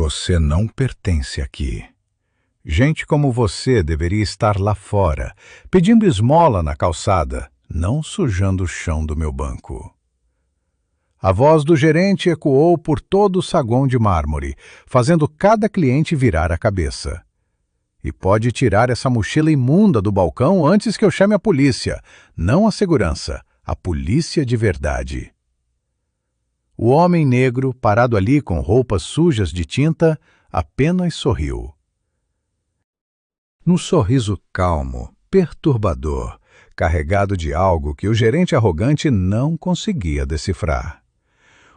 Você não pertence aqui. Gente como você deveria estar lá fora, pedindo esmola na calçada, não sujando o chão do meu banco. A voz do gerente ecoou por todo o saguão de mármore, fazendo cada cliente virar a cabeça. E pode tirar essa mochila imunda do balcão antes que eu chame a polícia, não a segurança, a polícia de verdade. O homem negro, parado ali com roupas sujas de tinta, apenas sorriu. Num sorriso calmo, perturbador, carregado de algo que o gerente arrogante não conseguia decifrar.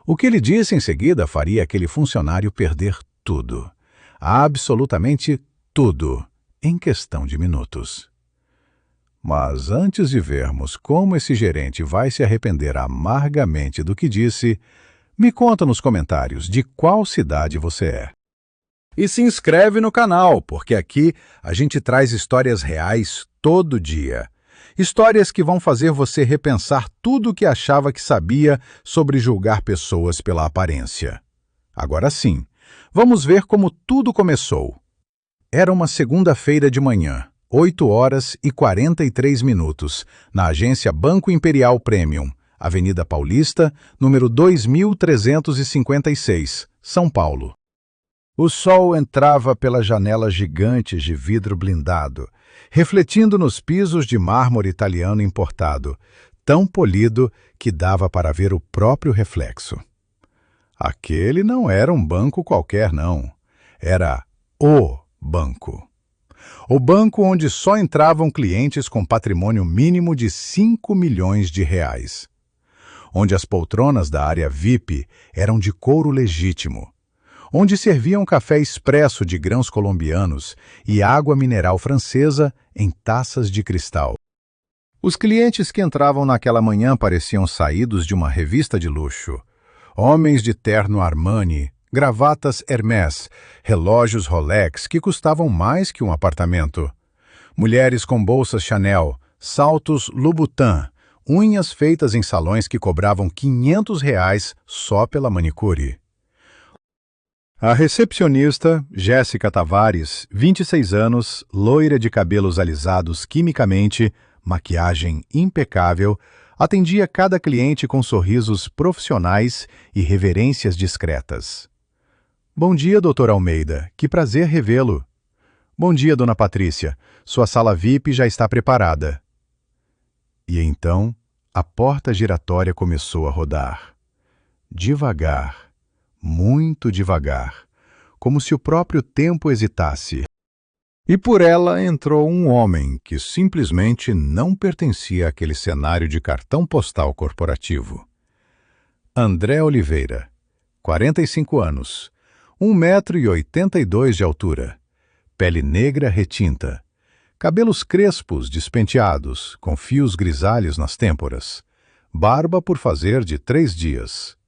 O que ele disse em seguida faria aquele funcionário perder tudo, absolutamente tudo, em questão de minutos. Mas antes de vermos como esse gerente vai se arrepender amargamente do que disse, me conta nos comentários de qual cidade você é. E se inscreve no canal, porque aqui a gente traz histórias reais todo dia. Histórias que vão fazer você repensar tudo o que achava que sabia sobre julgar pessoas pela aparência. Agora sim, vamos ver como tudo começou. Era uma segunda-feira de manhã, 8h43, na agência Banco Imperial Premium, Avenida Paulista, número 2356, São Paulo. O sol entrava pelas janelas gigantes de vidro blindado, refletindo nos pisos de mármore italiano importado, tão polido que dava para ver o próprio reflexo. Aquele não era um banco qualquer, não. Era o banco. O banco onde só entravam clientes com patrimônio mínimo de 5 milhões de reais. Onde as poltronas da área VIP eram de couro legítimo. Onde serviam café expresso de grãos colombianos e água mineral francesa em taças de cristal. Os clientes que entravam naquela manhã pareciam saídos de uma revista de luxo. Homens de terno Armani, gravatas Hermès, relógios Rolex que custavam mais que um apartamento. Mulheres com bolsas Chanel, saltos Louboutin, unhas feitas em salões que cobravam R$ 500 só pela manicure. A recepcionista, Jéssica Tavares, 26 anos, loira de cabelos alisados quimicamente, maquiagem impecável, atendia cada cliente com sorrisos profissionais e reverências discretas. Bom dia, Dr. Almeida. Que prazer revê-lo. Bom dia, Dona Patrícia. Sua sala VIP já está preparada. E então, a porta giratória começou a rodar. Devagar. Muito devagar, como se o próprio tempo hesitasse. E por ela entrou um homem que simplesmente não pertencia àquele cenário de cartão postal corporativo. André Oliveira, 45 anos, 1,82 m de altura, pele negra retinta, cabelos crespos despenteados, com fios grisalhos nas têmporas, barba por fazer de 3 dias.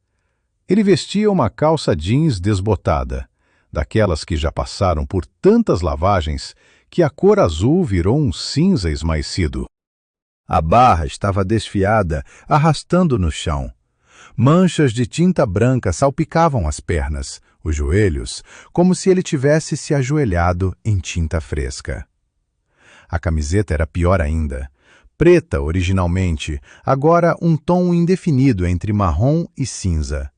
Ele vestia uma calça jeans desbotada, daquelas que já passaram por tantas lavagens que a cor azul virou um cinza esmaecido. A barra estava desfiada, arrastando no chão. Manchas de tinta branca salpicavam as pernas, os joelhos, como se ele tivesse se ajoelhado em tinta fresca. A camiseta era pior ainda. Preta originalmente, agora um tom indefinido entre marrom e cinza.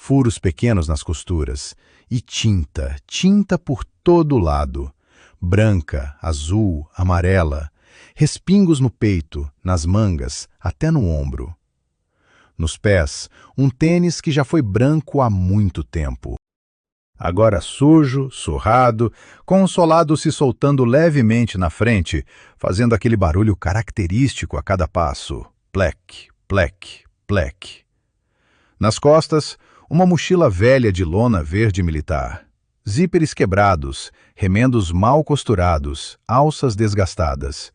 Furos pequenos nas costuras, e tinta por todo lado, branca, azul, amarela, respingos no peito, nas mangas, até no ombro. Nos pés, um tênis que já foi branco há muito tempo. Agora sujo, surrado, com o solado se soltando levemente na frente, fazendo aquele barulho característico a cada passo. Plec, plec, plec. Nas costas, uma mochila velha de lona verde militar. Zíperes quebrados, remendos mal costurados, alças desgastadas.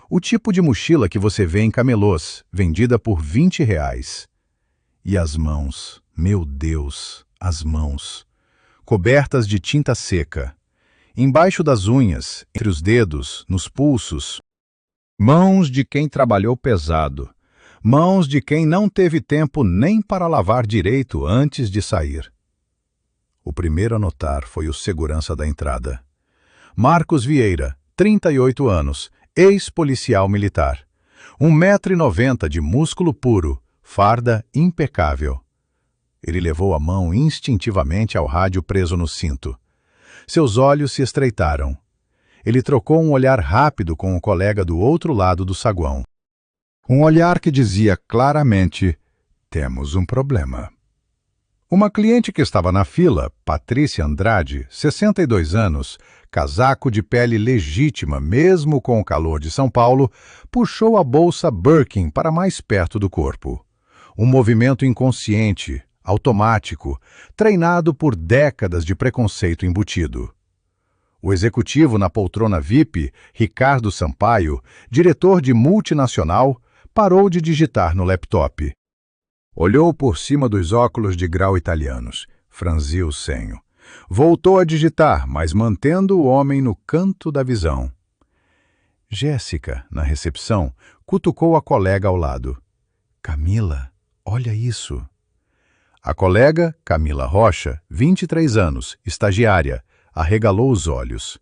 O tipo de mochila que você vê em camelôs, vendida por R$ 20. E as mãos, meu Deus, as mãos. Cobertas de tinta seca. Embaixo das unhas, entre os dedos, nos pulsos. Mãos de quem trabalhou pesado. Mãos de quem não teve tempo nem para lavar direito antes de sair. O primeiro a notar foi o segurança da entrada. Marcos Vieira, 38 anos, ex-policial militar. 1,90 m de músculo puro, farda impecável. Ele levou a mão instintivamente ao rádio preso no cinto. Seus olhos se estreitaram. Ele trocou um olhar rápido com o colega do outro lado do saguão. Um olhar que dizia claramente: temos um problema. Uma cliente que estava na fila, Patrícia Andrade, 62 anos, casaco de pele legítima mesmo com o calor de São Paulo, puxou a bolsa Birkin para mais perto do corpo. Um movimento inconsciente, automático, treinado por décadas de preconceito embutido. O executivo na poltrona VIP, Ricardo Sampaio, diretor de multinacional, parou de digitar no laptop. Olhou por cima dos óculos de grau italianos, franziu o senho. Voltou a digitar, mas mantendo o homem no canto da visão. Jéssica, na recepção, cutucou a colega ao lado. Camila, olha isso. A colega, Camila Rocha, 23 anos, estagiária, arregalou os olhos.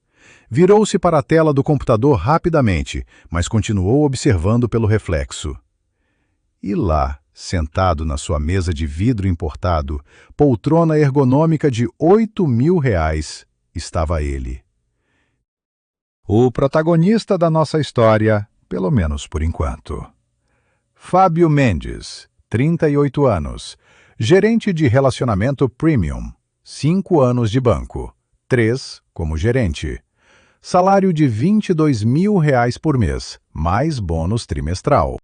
Virou-se para a tela do computador rapidamente, mas continuou observando pelo reflexo. E lá, sentado na sua mesa de vidro importado, poltrona ergonômica de R$ 8.000, estava ele. O protagonista da nossa história, pelo menos por enquanto. Fábio Mendes, 38 anos, gerente de relacionamento premium, 5 anos de banco, 3 como gerente. Salário de R$ 22.000 por mês, mais bônus trimestral.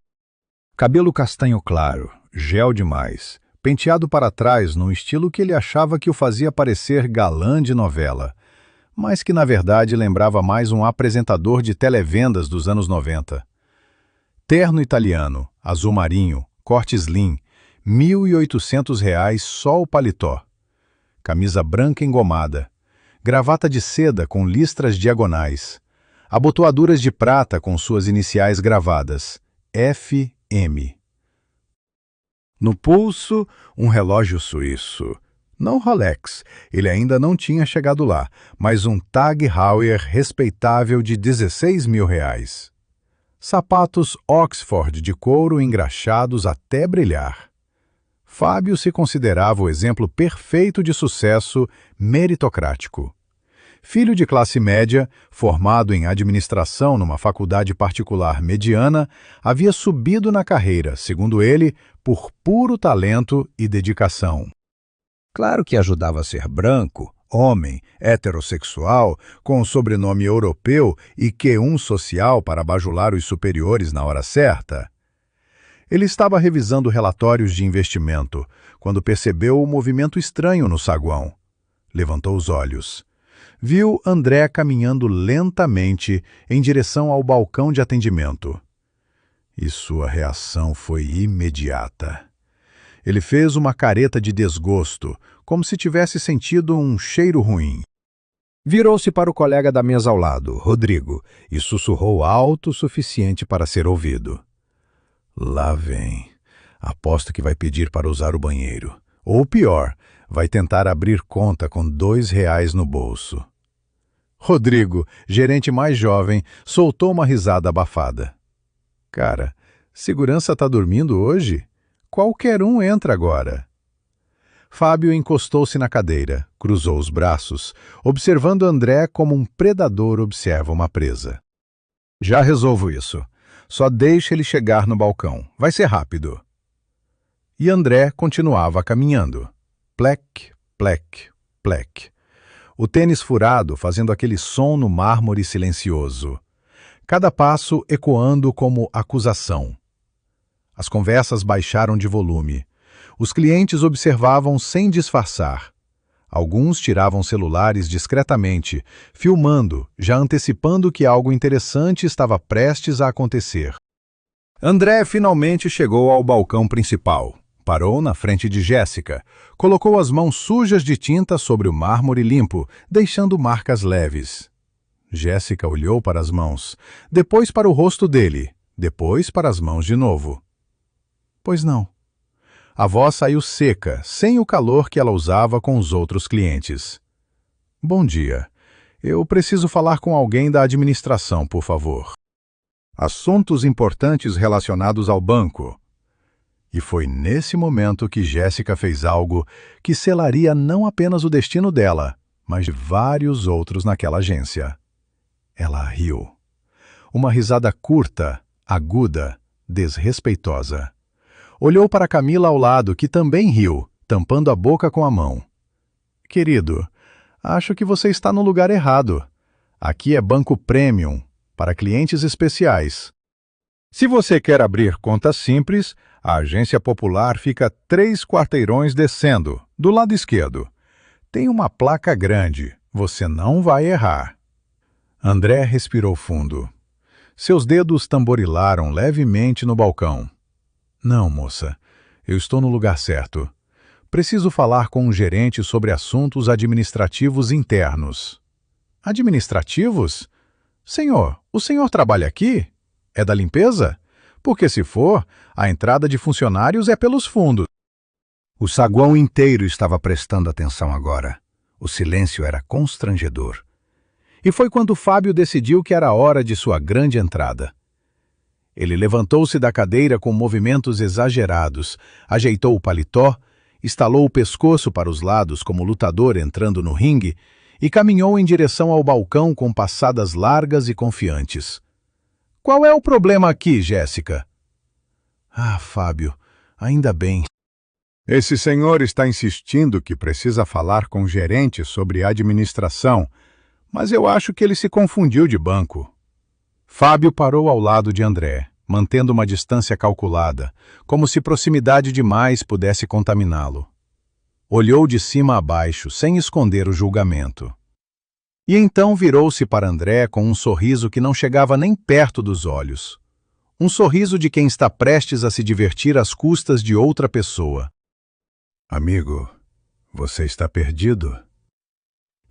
Cabelo castanho claro, gel demais, penteado para trás num estilo que ele achava que o fazia parecer galã de novela, mas que na verdade lembrava mais um apresentador de televendas dos anos 90. Terno italiano, azul marinho, corte slim, R$ 1.800 só o paletó. Camisa branca engomada, gravata de seda com listras diagonais, abotoaduras de prata com suas iniciais gravadas, FM. No pulso, um relógio suíço. Não Rolex, ele ainda não tinha chegado lá, mas um Tag Heuer respeitável de R$ 16.000. Sapatos Oxford de couro engraxados até brilhar. Fábio se considerava o exemplo perfeito de sucesso meritocrático. Filho de classe média, formado em administração numa faculdade particular mediana, havia subido na carreira, segundo ele, por puro talento e dedicação. Claro que ajudava a ser branco, homem, heterossexual, com sobrenome europeu e Q1 social para bajular os superiores na hora certa. Ele estava revisando relatórios de investimento, quando percebeu o movimento estranho no saguão. Levantou os olhos. Viu André caminhando lentamente em direção ao balcão de atendimento. E sua reação foi imediata. Ele fez uma careta de desgosto, como se tivesse sentido um cheiro ruim. Virou-se para o colega da mesa ao lado, Rodrigo, e sussurrou alto o suficiente para ser ouvido. Lá vem. Aposto que vai pedir para usar o banheiro. Ou pior, vai tentar abrir conta com R$ 2 no bolso. Rodrigo, gerente mais jovem, soltou uma risada abafada. Cara, segurança tá dormindo hoje? Qualquer um entra agora. Fábio encostou-se na cadeira, cruzou os braços, observando André como um predador observa uma presa. Já resolvo isso. Só deixe ele chegar no balcão. Vai ser rápido. E André continuava caminhando. Plec, plec, plec. O tênis furado fazendo aquele som no mármore silencioso. Cada passo ecoando como acusação. As conversas baixaram de volume. Os clientes observavam sem disfarçar. Alguns tiravam celulares discretamente, filmando, já antecipando que algo interessante estava prestes a acontecer. André finalmente chegou ao balcão principal. Parou na frente de Jéssica. Colocou as mãos sujas de tinta sobre o mármore limpo, deixando marcas leves. Jéssica olhou para as mãos, depois para o rosto dele, depois para as mãos de novo. Pois não. A voz saiu seca, sem o calor que ela usava com os outros clientes. Bom dia. Eu preciso falar com alguém da administração, por favor. Assuntos importantes relacionados ao banco. E foi nesse momento que Jéssica fez algo que selaria não apenas o destino dela, mas de vários outros naquela agência. Ela riu. Uma risada curta, aguda, desrespeitosa. Olhou para Camila ao lado, que também riu, tampando a boca com a mão. Querido, acho que você está no lugar errado. Aqui é Banco Premium, para clientes especiais. Se você quer abrir conta simples, a Agência Popular fica 3 quarteirões descendo, do lado esquerdo. Tem uma placa grande, você não vai errar. André respirou fundo. Seus dedos tamborilaram levemente no balcão. Não, moça, eu estou no lugar certo. Preciso falar com um gerente sobre assuntos administrativos internos. Administrativos? Senhor, o senhor trabalha aqui? É da limpeza? Porque se for, a entrada de funcionários é pelos fundos. O saguão inteiro estava prestando atenção agora. O silêncio era constrangedor. E foi quando Fábio decidiu que era hora de sua grande entrada. Ele levantou-se da cadeira com movimentos exagerados, ajeitou o paletó, estalou o pescoço para os lados como lutador entrando no ringue e caminhou em direção ao balcão com passadas largas e confiantes. Qual é o problema aqui, Jéssica? Ah, Fábio, ainda bem. Esse senhor está insistindo que precisa falar com o gerente sobre administração, mas eu acho que ele se confundiu de banco. Fábio parou ao lado de André, mantendo uma distância calculada, como se proximidade demais pudesse contaminá-lo. Olhou de cima a baixo, sem esconder o julgamento. E então virou-se para André com um sorriso que não chegava nem perto dos olhos. Um sorriso de quem está prestes a se divertir às custas de outra pessoa. Amigo, você está perdido?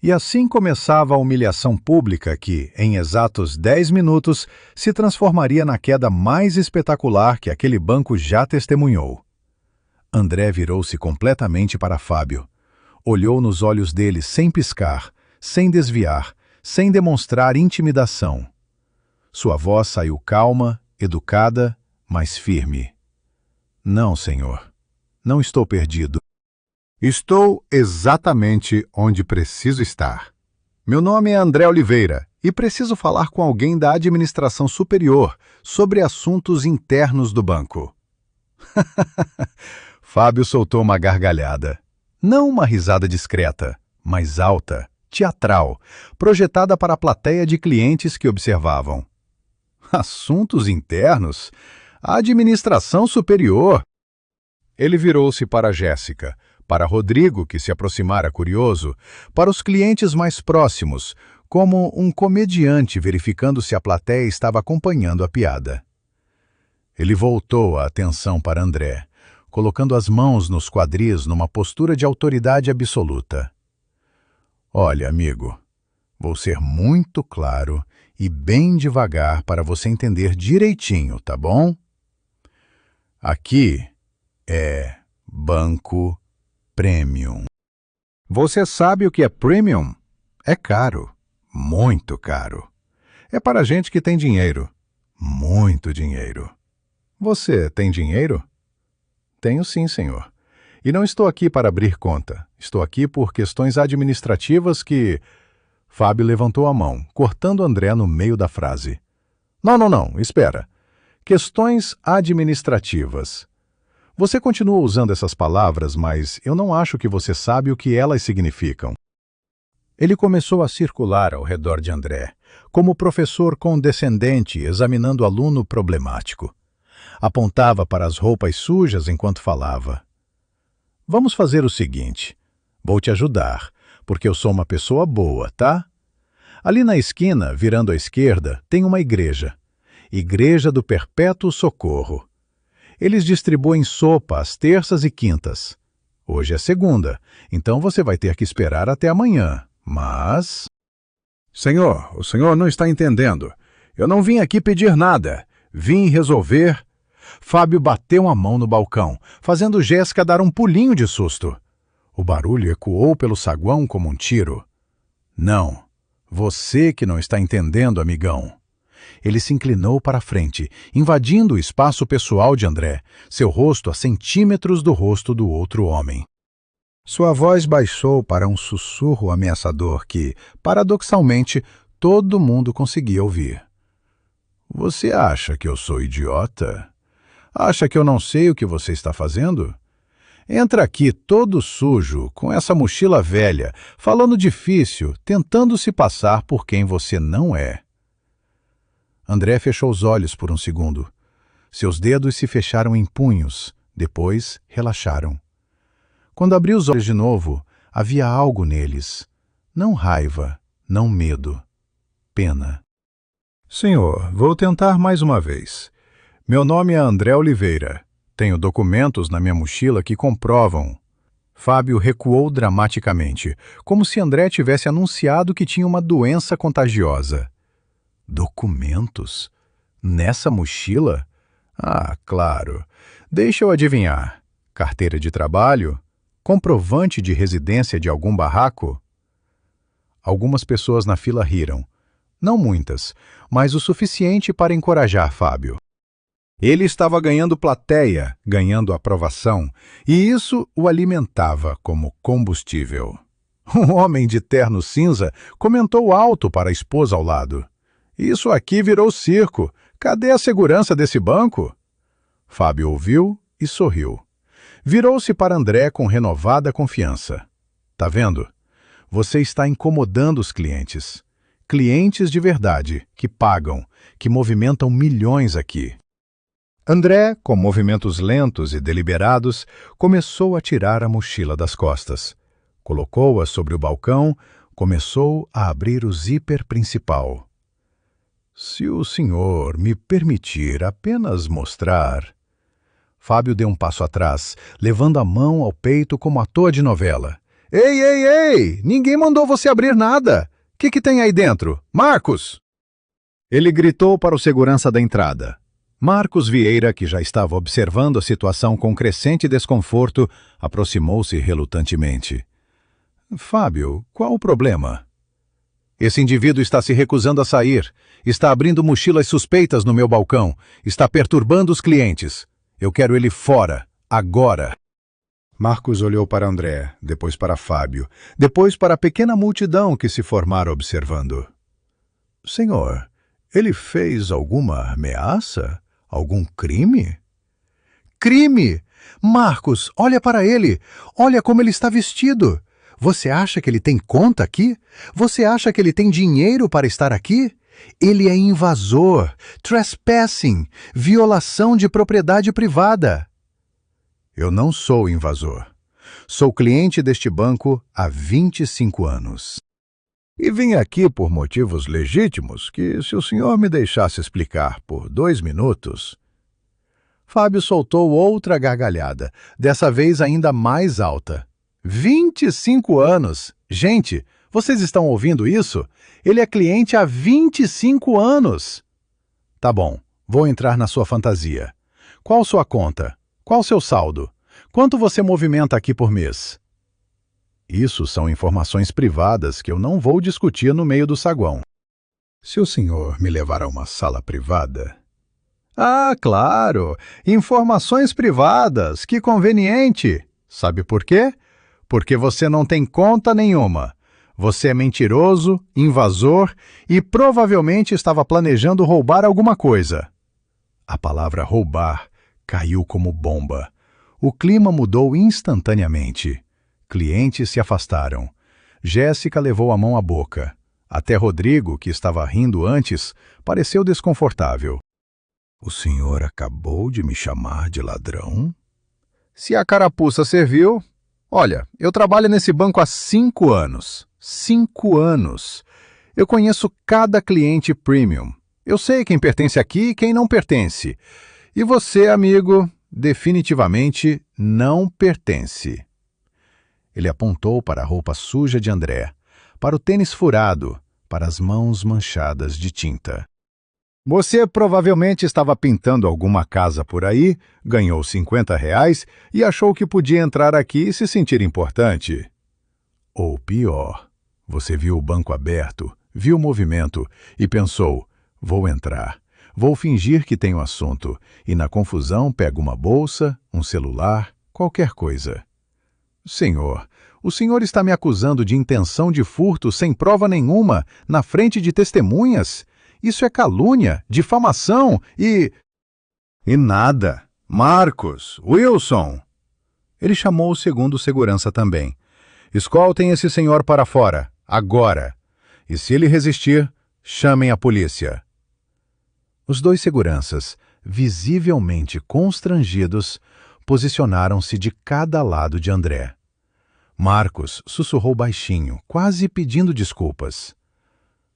E assim começava a humilhação pública que, em exatos 10 minutos, se transformaria na queda mais espetacular que aquele banco já testemunhou. André virou-se completamente para Fábio. Olhou nos olhos dele sem piscar, sem desviar, sem demonstrar intimidação. Sua voz saiu calma, educada, mas firme. Não, senhor. Não estou perdido. Estou exatamente onde preciso estar. Meu nome é André Oliveira e preciso falar com alguém da administração superior sobre assuntos internos do banco. Fábio soltou uma gargalhada. Não uma risada discreta, mas alta, teatral, projetada para a plateia de clientes que observavam. Assuntos internos? A administração superior? Ele virou-se para Jéssica, para Rodrigo, que se aproximara curioso, para os clientes mais próximos, como um comediante verificando se a plateia estava acompanhando a piada. Ele voltou a atenção para André, colocando as mãos nos quadris numa postura de autoridade absoluta. Olha, amigo, vou ser muito claro e bem devagar para você entender direitinho, tá bom? Aqui é Banco Premium. Você sabe o que é Premium? É caro, muito caro. É para gente que tem dinheiro, muito dinheiro. Você tem dinheiro? Tenho sim, senhor. E não estou aqui para abrir conta. Estou aqui por questões administrativas que... Fábio levantou a mão, cortando André no meio da frase. Não, espera. Questões administrativas. Você continua usando essas palavras, mas eu não acho que você sabe o que elas significam. Ele começou a circular ao redor de André, como professor condescendente examinando aluno problemático. Apontava para as roupas sujas enquanto falava. Vamos fazer o seguinte. Vou te ajudar, porque eu sou uma pessoa boa, tá? Ali na esquina, virando à esquerda, tem uma igreja. Igreja do Perpétuo Socorro. Eles distribuem sopa às terças e quintas. Hoje é segunda, então você vai ter que esperar até amanhã, mas... Senhor, o senhor não está entendendo. Eu não vim aqui pedir nada. Vim resolver... Fábio bateu a mão no balcão, fazendo Jéssica dar um pulinho de susto. O barulho ecoou pelo saguão como um tiro. Não, você que não está entendendo, amigão. Ele se inclinou para a frente, invadindo o espaço pessoal de André, seu rosto a centímetros do rosto do outro homem. Sua voz baixou para um sussurro ameaçador que, paradoxalmente, todo mundo conseguia ouvir. Você acha que eu sou idiota? Acha que eu não sei o que você está fazendo? Entra aqui todo sujo, com essa mochila velha, falando difícil, tentando se passar por quem você não é. André fechou os olhos por um segundo. Seus dedos se fecharam em punhos, depois relaxaram. Quando abriu os olhos de novo, havia algo neles. Não raiva, não medo. Pena. Senhor, vou tentar mais uma vez. Meu nome é André Oliveira. Tenho documentos na minha mochila que comprovam. Fábio recuou dramaticamente, como se André tivesse anunciado que tinha uma doença contagiosa. Documentos? Nessa mochila? Ah, claro. Deixa eu adivinhar. Carteira de trabalho? Comprovante de residência de algum barraco? Algumas pessoas na fila riram. Não muitas, mas o suficiente para encorajar Fábio. Ele estava ganhando plateia, ganhando aprovação, e isso o alimentava como combustível. Um homem de terno cinza comentou alto para a esposa ao lado. Isso aqui virou circo. Cadê a segurança desse banco? Fábio ouviu e sorriu. Virou-se para André com renovada confiança. Tá vendo? Você está incomodando os clientes. Clientes de verdade, que pagam, que movimentam milhões aqui. André, com movimentos lentos e deliberados, começou a tirar a mochila das costas. Colocou-a sobre o balcão, começou a abrir o zíper principal. Se o senhor me permitir apenas mostrar... Fábio deu um passo atrás, levando a mão ao peito como ator de novela. Ei, ei, ei! Ninguém mandou você abrir nada! O que tem aí dentro? Marcos! Ele gritou para o segurança da entrada. Marcos Vieira, que já estava observando a situação com crescente desconforto, aproximou-se relutantemente. Fábio, qual o problema? Esse indivíduo está se recusando a sair, está abrindo mochilas suspeitas no meu balcão, está perturbando os clientes. Eu quero ele fora, agora. Marcos olhou para André, depois para Fábio, depois para a pequena multidão que se formara observando. Senhor, ele fez alguma ameaça? Algum crime? Crime! Marcos, olha para ele! Olha como ele está vestido! Você acha que ele tem conta aqui? Você acha que ele tem dinheiro para estar aqui? Ele é invasor, trespassing, violação de propriedade privada. Eu não sou invasor. Sou cliente deste banco há 25 anos. E vim aqui por motivos legítimos que, se o senhor me deixasse explicar por 2 minutos... Fábio soltou outra gargalhada, dessa vez ainda mais alta. 25 anos! Gente, vocês estão ouvindo isso? Ele é cliente há 25 anos! Tá bom, vou entrar na sua fantasia. Qual sua conta? Qual seu saldo? Quanto você movimenta aqui por mês? Isso são informações privadas que eu não vou discutir no meio do saguão. Se o senhor me levar a uma sala privada... Ah, claro! Informações privadas! Que conveniente! Sabe por quê? Porque você não tem conta nenhuma. Você é mentiroso, invasor e provavelmente estava planejando roubar alguma coisa. A palavra roubar caiu como bomba. O clima mudou instantaneamente. Clientes se afastaram. Jéssica levou a mão à boca. Até Rodrigo, que estava rindo antes, pareceu desconfortável. O senhor acabou de me chamar de ladrão? Se a carapuça serviu... Olha, eu trabalho nesse banco há 5 anos. 5 anos. Eu conheço cada cliente premium. Eu sei quem pertence aqui e quem não pertence. E você, amigo, definitivamente não pertence. Ele apontou para a roupa suja de André, para o tênis furado, para as mãos manchadas de tinta. Você provavelmente estava pintando alguma casa por aí, ganhou R$ 50 e achou que podia entrar aqui e se sentir importante. Ou pior, você viu o banco aberto, viu o movimento e pensou, vou entrar, vou fingir que tenho assunto, e na confusão pego uma bolsa, um celular, qualquer coisa. Senhor, o senhor está me acusando de intenção de furto sem prova nenhuma, na frente de testemunhas? Isso é calúnia, difamação e... E nada. Marcos, Wilson. Ele chamou o segundo segurança também. Escoltem esse senhor para fora, agora. E se ele resistir, chamem a polícia. Os dois seguranças, visivelmente constrangidos, posicionaram-se de cada lado de André. Marcos sussurrou baixinho, quase pedindo desculpas.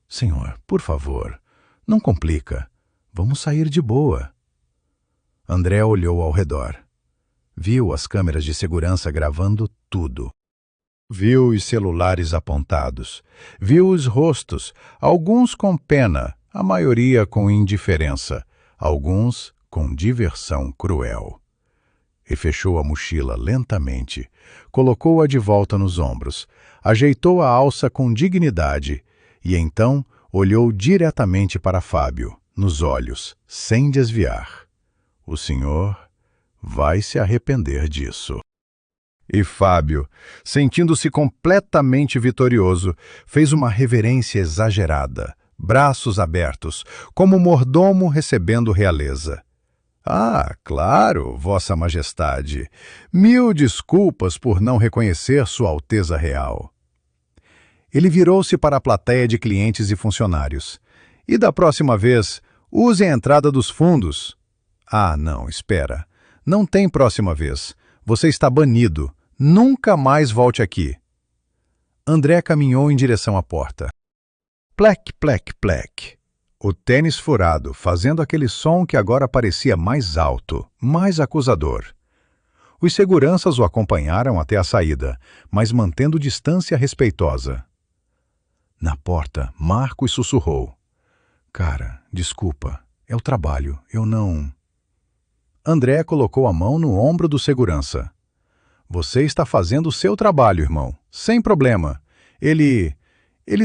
Senhor, por favor, não complica. Vamos sair de boa. André olhou ao redor. Viu as câmeras de segurança gravando tudo. Viu os celulares apontados. Viu os rostos, alguns com pena, a maioria com indiferença, alguns com diversão cruel. E fechou a mochila lentamente, colocou-a de volta nos ombros, ajeitou a alça com dignidade e então olhou diretamente para Fábio, nos olhos, sem desviar. O senhor vai se arrepender disso. E Fábio, sentindo-se completamente vitorioso, fez uma reverência exagerada, braços abertos, como mordomo recebendo realeza. Ah, claro, Vossa Majestade. Mil desculpas por não reconhecer Sua Alteza Real. Ele virou-se para a plateia de clientes e funcionários. E da próxima vez, use a entrada dos fundos. Ah, não, espera. Não tem próxima vez. Você está banido. Nunca mais volte aqui. André caminhou em direção à porta. Plec, plec, plec. O tênis furado, fazendo aquele som que agora parecia mais alto, mais acusador. Os seguranças o acompanharam até a saída, mas mantendo distância respeitosa. Na porta, Marcos sussurrou. Cara, desculpa, é o trabalho, eu não... André colocou a mão no ombro do segurança. Você está fazendo o seu trabalho, irmão, sem problema. Ele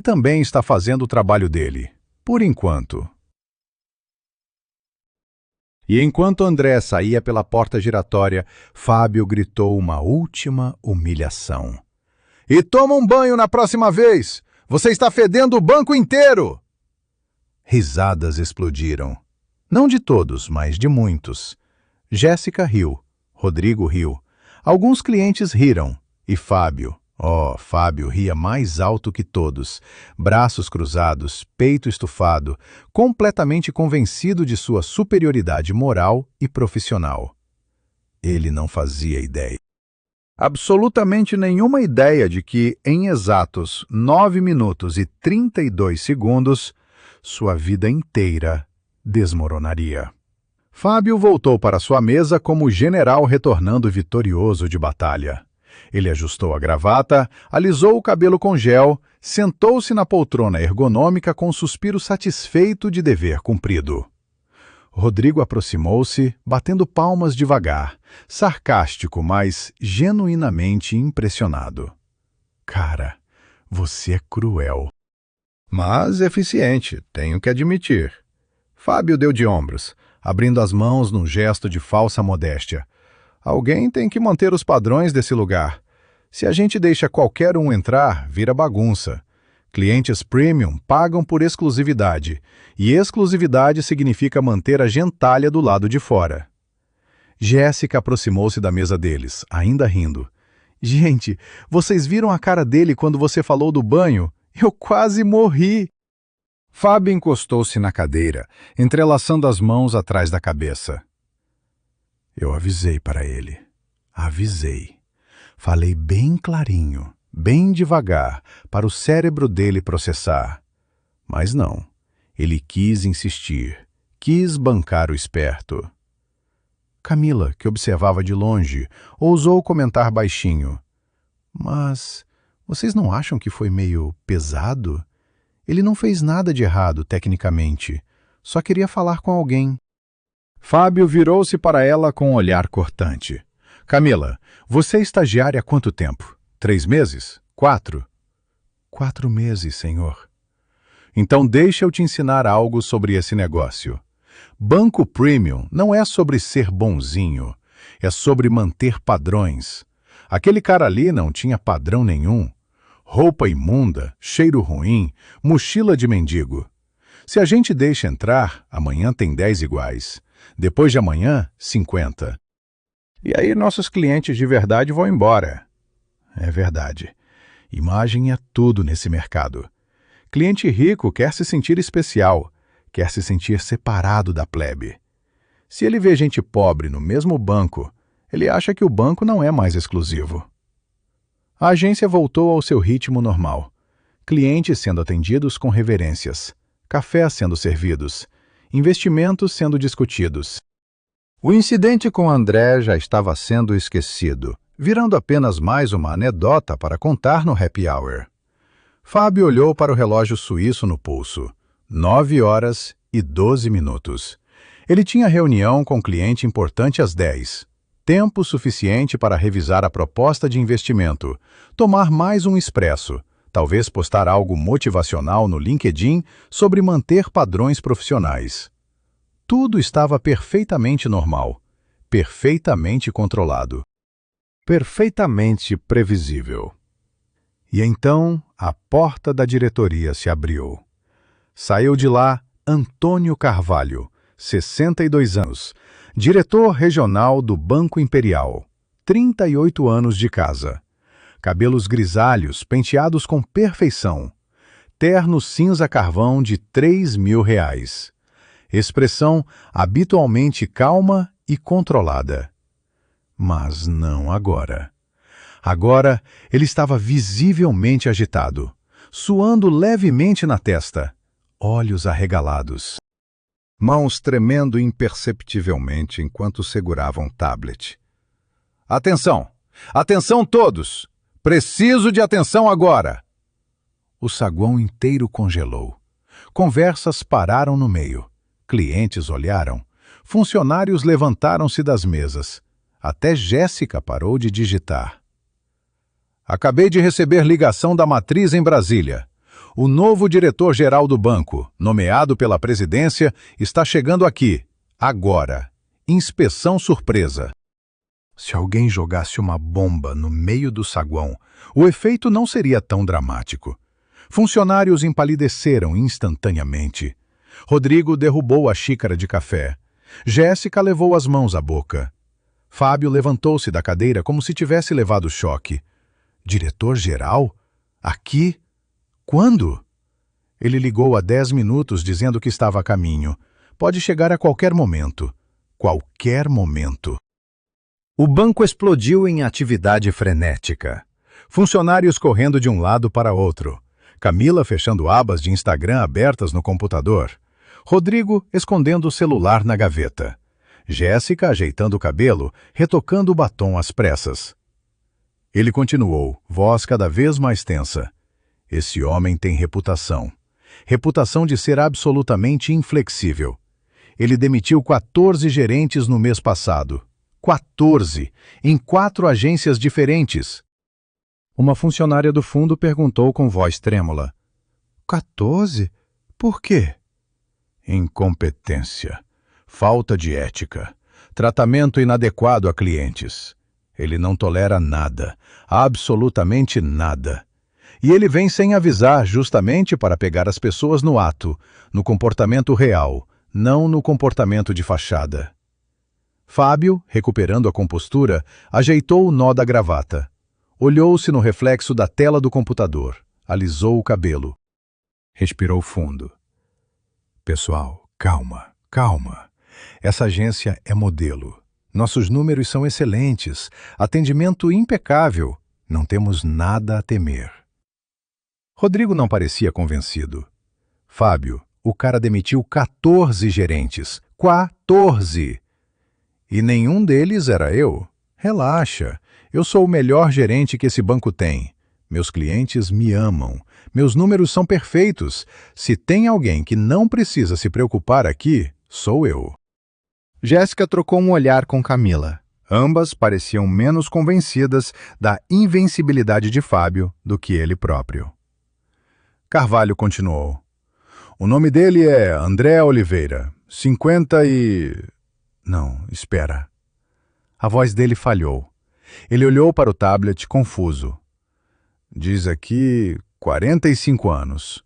também está fazendo o trabalho dele, por enquanto. E enquanto André saía pela porta giratória, Fábio gritou uma última humilhação. E toma um banho na próxima vez! Você está fedendo o banco inteiro! Risadas explodiram. Não de todos, mas de muitos. Jéssica riu, Rodrigo riu. Alguns clientes riram, e Fábio, Fábio ria mais alto que todos, braços cruzados, peito estufado, completamente convencido de sua superioridade moral e profissional. Ele não fazia ideia. Absolutamente nenhuma ideia de que, em exatos 9 minutos e 32 segundos, sua vida inteira desmoronaria. Fábio voltou para sua mesa como general retornando vitorioso de batalha. Ele ajustou a gravata, alisou o cabelo com gel, sentou-se na poltrona ergonômica com um suspiro satisfeito de dever cumprido. Rodrigo aproximou-se, batendo palmas devagar, sarcástico, mas genuinamente impressionado. Cara, você é cruel. Mas eficiente, tenho que admitir. Fábio deu de ombros, abrindo as mãos num gesto de falsa modéstia. Alguém tem que manter os padrões desse lugar. Se a gente deixa qualquer um entrar, vira bagunça. Clientes premium pagam por exclusividade, e exclusividade significa manter a gentalha do lado de fora. Jéssica aproximou-se da mesa deles, ainda rindo. Gente, vocês viram a cara dele quando você falou do banho? Eu quase morri! Fábio encostou-se na cadeira, entrelaçando as mãos atrás da cabeça. Eu avisei para ele. Avisei. Falei bem clarinho, bem devagar, para o cérebro dele processar. Mas não. Ele quis insistir, quis bancar o esperto. Camila, que observava de longe, ousou comentar baixinho. Mas vocês não acham que foi meio pesado? Ele não fez nada de errado, tecnicamente. Só queria falar com alguém. Fábio virou-se para ela com um olhar cortante. Camila, você é estagiária há quanto tempo? 3 meses? 4? 4 meses, senhor. Então deixa eu te ensinar algo sobre esse negócio. Banco Premium não é sobre ser bonzinho, é sobre manter padrões. Aquele cara ali não tinha padrão nenhum. Roupa imunda, cheiro ruim, mochila de mendigo. Se a gente deixa entrar, amanhã tem 10 iguais. Depois de amanhã, 50. E aí nossos clientes de verdade vão embora. É verdade. Imagem é tudo nesse mercado. Cliente rico quer se sentir especial, quer se sentir separado da plebe. Se ele vê gente pobre no mesmo banco, ele acha que o banco não é mais exclusivo. A agência voltou ao seu ritmo normal. Clientes sendo atendidos com reverências, cafés sendo servidos, investimentos sendo discutidos. O incidente com André já estava sendo esquecido, virando apenas mais uma anedota para contar no happy hour. Fábio olhou para o relógio suíço no pulso. 9h12. Ele tinha reunião com um cliente importante às 10. Tempo suficiente para revisar a proposta de investimento, tomar mais um expresso, talvez postar algo motivacional no LinkedIn sobre manter padrões profissionais. Tudo estava perfeitamente normal, perfeitamente controlado, perfeitamente previsível. E então a porta da diretoria se abriu. Saiu de lá Antônio Carvalho, 62 anos, diretor regional do Banco Imperial, 38 anos de casa. Cabelos grisalhos, penteados com perfeição. Terno cinza carvão de R$ 3.000. Expressão habitualmente calma e controlada. Mas não agora. Agora ele estava visivelmente agitado, suando levemente na testa, olhos arregalados. Mãos tremendo imperceptivelmente enquanto seguravam um tablet. Atenção! Atenção todos! Preciso de atenção agora! O saguão inteiro congelou. Conversas pararam no meio. Clientes olharam. Funcionários levantaram-se das mesas. Até Jéssica parou de digitar. Acabei de receber ligação da matriz em Brasília. O novo diretor-geral do banco, nomeado pela presidência, está chegando aqui, agora. Inspeção surpresa. Se alguém jogasse uma bomba no meio do saguão, o efeito não seria tão dramático. Funcionários empalideceram instantaneamente. Rodrigo derrubou a xícara de café. Jéssica levou as mãos à boca. Fábio levantou-se da cadeira como se tivesse levado choque. Diretor-geral? Aqui? Quando? Ele ligou há 10 minutos dizendo que estava a caminho. Pode chegar a qualquer momento. Qualquer momento. O banco explodiu em atividade frenética. Funcionários correndo de um lado para outro. Camila fechando abas de Instagram abertas no computador. Rodrigo escondendo o celular na gaveta. Jéssica ajeitando o cabelo, retocando o batom às pressas. Ele continuou, voz cada vez mais tensa. Esse homem tem reputação. Reputação de ser absolutamente inflexível. Ele demitiu 14 gerentes no mês passado. 14! Em 4 agências diferentes. Uma funcionária do fundo perguntou com voz trêmula. 14? Por quê? Incompetência. Falta de ética. Tratamento inadequado a clientes. Ele não tolera nada. Absolutamente nada. E ele vem sem avisar justamente para pegar as pessoas no ato, no comportamento real, não no comportamento de fachada. Fábio, recuperando a compostura, ajeitou o nó da gravata. Olhou-se no reflexo da tela do computador, alisou o cabelo. Respirou fundo. Pessoal, calma, calma. Essa agência é modelo. Nossos números são excelentes, atendimento impecável. Não temos nada a temer. Rodrigo não parecia convencido. Fábio, o cara demitiu 14 gerentes. 14! E nenhum deles era eu. Relaxa, eu sou o melhor gerente que esse banco tem. Meus clientes me amam. Meus números são perfeitos. Se tem alguém que não precisa se preocupar aqui, sou eu. Jéssica trocou um olhar com Camila. Ambas pareciam menos convencidas da invencibilidade de Fábio do que ele próprio. Carvalho continuou. O nome dele é André Oliveira, 50 e... Não, espera. A voz dele falhou. Ele olhou para o tablet confuso. Diz aqui 45 anos.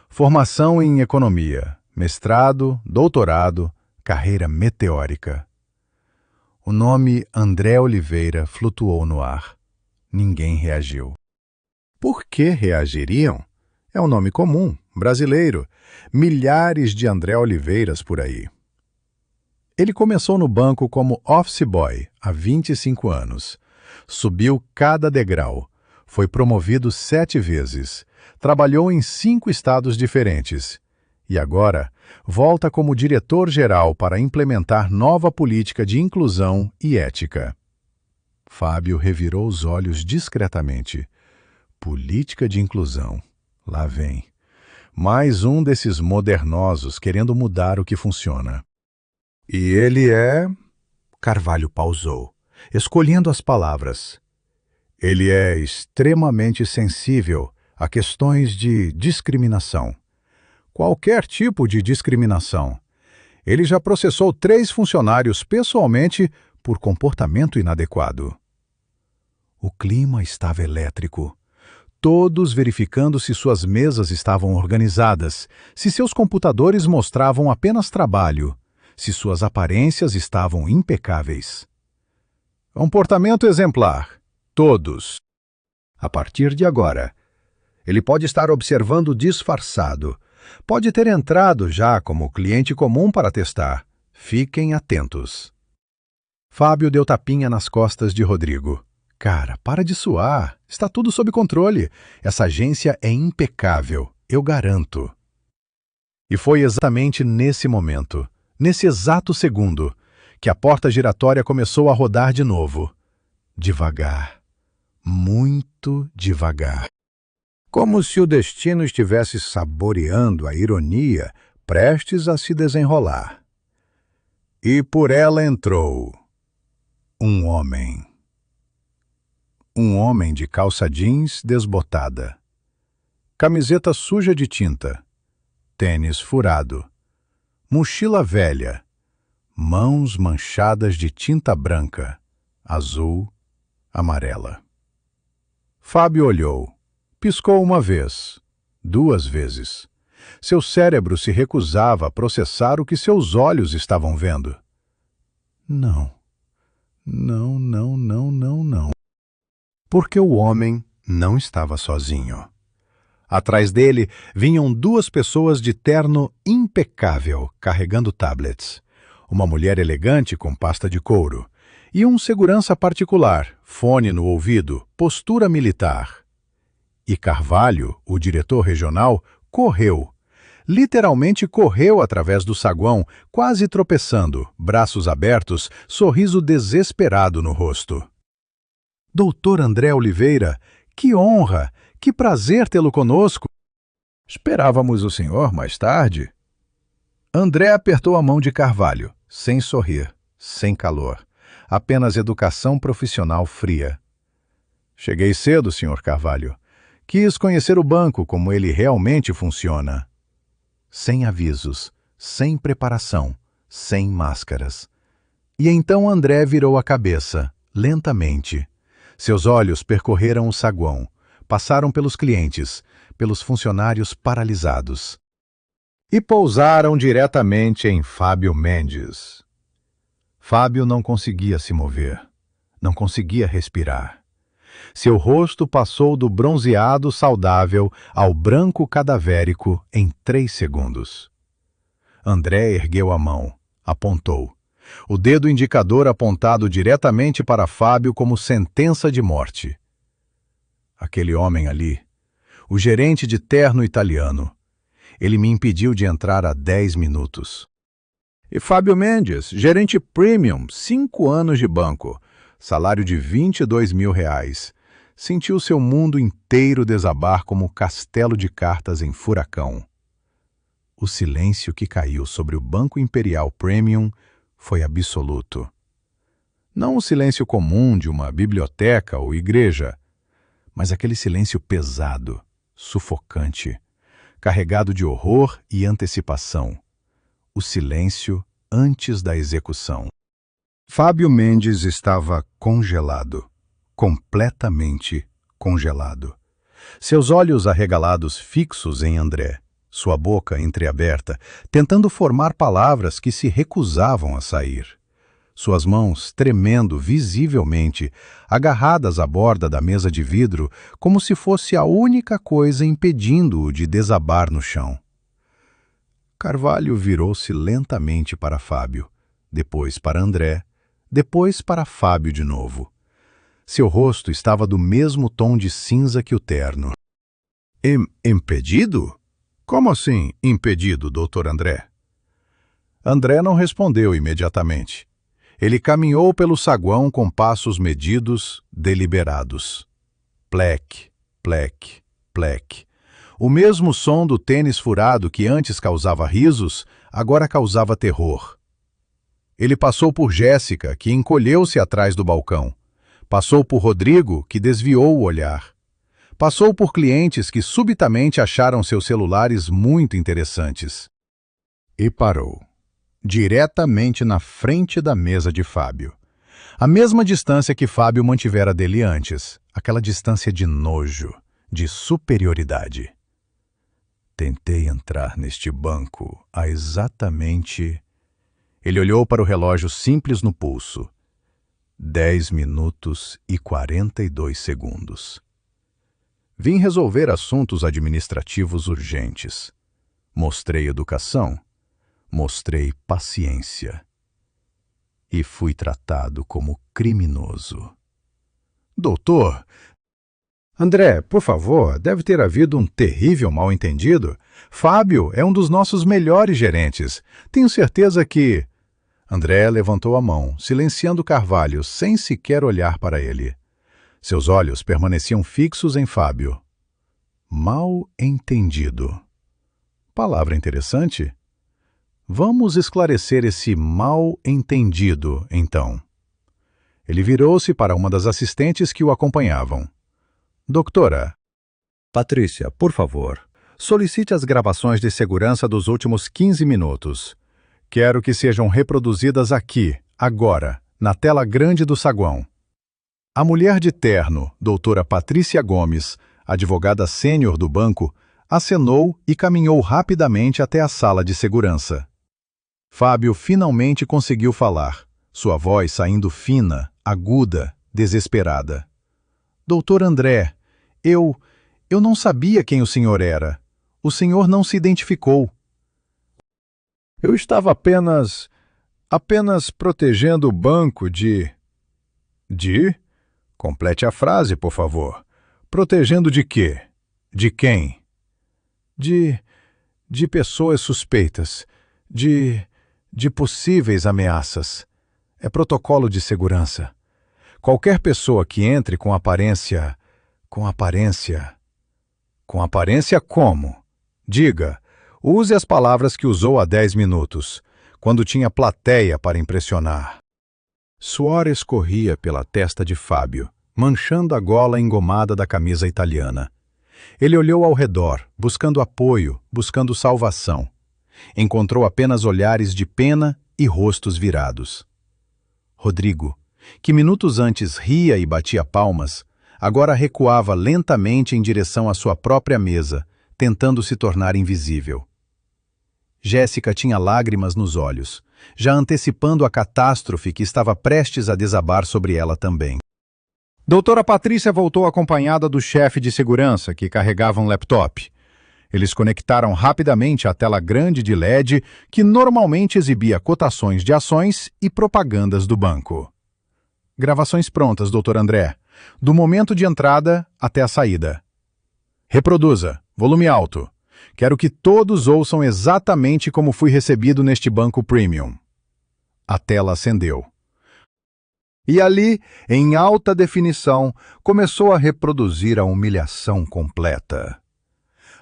Formação em economia, mestrado, doutorado, carreira meteórica. O nome André Oliveira flutuou no ar. Ninguém reagiu. Por que reagiriam? É um nome comum, brasileiro. Milhares de André Oliveiras por aí. Ele começou no banco como office boy há 25 anos. Subiu cada degrau. Foi promovido 7 vezes. Trabalhou em 5 estados diferentes. E agora volta como diretor-geral para implementar nova política de inclusão e ética. Fábio revirou os olhos discretamente. Política de inclusão. Lá vem. Mais um desses modernosos querendo mudar o que funciona. E ele é... Carvalho pausou, escolhendo as palavras. Ele é extremamente sensível a questões de discriminação. Qualquer tipo de discriminação. Ele já processou 3 funcionários pessoalmente por comportamento inadequado. O clima estava elétrico. Todos verificando se suas mesas estavam organizadas, se seus computadores mostravam apenas trabalho, se suas aparências estavam impecáveis. Comportamento exemplar. Todos. A partir de agora, ele pode estar observando disfarçado. Pode ter entrado já como cliente comum para testar. Fiquem atentos. Fábio deu tapinha nas costas de Rodrigo. Cara, para de suar. Está tudo sob controle. Essa agência é impecável, eu garanto. E foi exatamente nesse momento, nesse exato segundo, que a porta giratória começou a rodar de novo. Devagar. Muito devagar. Como se o destino estivesse saboreando a ironia prestes a se desenrolar. E por ela entrou um homem. Um homem de calça jeans desbotada, camiseta suja de tinta, tênis furado, mochila velha, mãos manchadas de tinta branca, azul, amarela. Fábio olhou. Piscou uma vez, 2 vezes. Seu cérebro se recusava a processar o que seus olhos estavam vendo. Não. Não, não, não, não, não. Porque o homem não estava sozinho. Atrás dele vinham 2 pessoas de terno impecável, carregando tablets. Uma mulher elegante com pasta de couro. E um segurança particular, fone no ouvido, postura militar. E Carvalho, o diretor regional, correu. Literalmente correu através do saguão, quase tropeçando, braços abertos, sorriso desesperado no rosto. Doutor André Oliveira, que honra, que prazer tê-lo conosco. Esperávamos o senhor mais tarde. André apertou a mão de Carvalho, sem sorrir, sem calor, apenas educação profissional fria. Cheguei cedo, senhor Carvalho. Quis conhecer o banco, como ele realmente funciona. Sem avisos, sem preparação, sem máscaras. E então André virou a cabeça, lentamente. Seus olhos percorreram o saguão, passaram pelos clientes, pelos funcionários paralisados. E pousaram diretamente em Fábio Mendes. Fábio não conseguia se mover, não conseguia respirar. Seu rosto passou do bronzeado saudável ao branco cadavérico em 3 segundos. André ergueu a mão, apontou. O dedo indicador apontado diretamente para Fábio como sentença de morte. Aquele homem ali, o gerente de terno italiano, ele me impediu de entrar há 10 minutos. E Fábio Mendes, gerente premium, 5 anos de banco. Salário de R$22.000. sentiu seu mundo inteiro desabar como um castelo de cartas em furacão. O silêncio que caiu sobre o Banco Imperial Premium foi absoluto. Não o silêncio comum de uma biblioteca ou igreja, mas aquele silêncio pesado, sufocante, carregado de horror e antecipação. O silêncio antes da execução. Fábio Mendes estava congelado, completamente congelado. Seus olhos arregalados fixos em André, sua boca entreaberta, tentando formar palavras que se recusavam a sair. Suas mãos tremendo visivelmente, agarradas à borda da mesa de vidro, como se fosse a única coisa impedindo-o de desabar no chão. Carvalho virou-se lentamente para Fábio, depois para André, depois para Fábio de novo. Seu rosto estava do mesmo tom de cinza que o terno. Impedido? Como assim, impedido, doutor André? André não respondeu imediatamente. Ele caminhou pelo saguão com passos medidos, deliberados. Plec, plec, plec. O mesmo som do tênis furado que antes causava risos, agora causava terror. Ele passou por Jéssica, que encolheu-se atrás do balcão. Passou por Rodrigo, que desviou o olhar. Passou por clientes que subitamente acharam seus celulares muito interessantes. E parou, diretamente na frente da mesa de Fábio. A mesma distância que Fábio mantivera dele antes, aquela distância de nojo, de superioridade. Tentei entrar neste banco há exatamente... Ele olhou para o relógio simples no pulso. 10 minutos e 42 segundos. Vim resolver assuntos administrativos urgentes. Mostrei educação. Mostrei paciência. E fui tratado como criminoso. Doutor... André, por favor, deve ter havido um terrível mal-entendido. Fábio é um dos nossos melhores gerentes. Tenho certeza que... André levantou a mão, silenciando Carvalho, sem sequer olhar para ele. Seus olhos permaneciam fixos em Fábio. Mal-entendido. Palavra interessante. Vamos esclarecer esse mal-entendido, então. Ele virou-se para uma das assistentes que o acompanhavam. Doutora. Patrícia, por favor, solicite as gravações de segurança dos últimos 15 minutos. Quero que sejam reproduzidas aqui, agora, na tela grande do saguão. A mulher de terno, doutora Patrícia Gomes, advogada sênior do banco, acenou e caminhou rapidamente até a sala de segurança. Fábio finalmente conseguiu falar, sua voz saindo fina, aguda, desesperada. Doutor André, eu não sabia quem o senhor era. O senhor não se identificou. Eu estava apenas protegendo o banco de... De? Complete a frase, por favor. Protegendo de quê? De quem? De pessoas suspeitas. De possíveis ameaças. É protocolo de segurança. Qualquer pessoa que entre com aparência... Com aparência como? Diga, use as palavras que usou há 10 minutos, quando tinha plateia para impressionar. Suor escorria pela testa de Fábio, manchando a gola engomada da camisa italiana. Ele olhou ao redor, buscando apoio, buscando salvação. Encontrou apenas olhares de pena e rostos virados. Rodrigo, que minutos antes ria e batia palmas, agora recuava lentamente em direção à sua própria mesa, tentando se tornar invisível. Jéssica tinha lágrimas nos olhos, já antecipando a catástrofe que estava prestes a desabar sobre ela também. Doutora Patrícia voltou acompanhada do chefe de segurança, que carregava um laptop. Eles conectaram rapidamente a tela grande de LED, que normalmente exibia cotações de ações e propagandas do banco. Gravações prontas, doutor André. Do momento de entrada até a saída. Reproduza, volume alto. Quero que todos ouçam exatamente como fui recebido neste banco premium. A tela acendeu. E ali, em alta definição, começou a reproduzir a humilhação completa.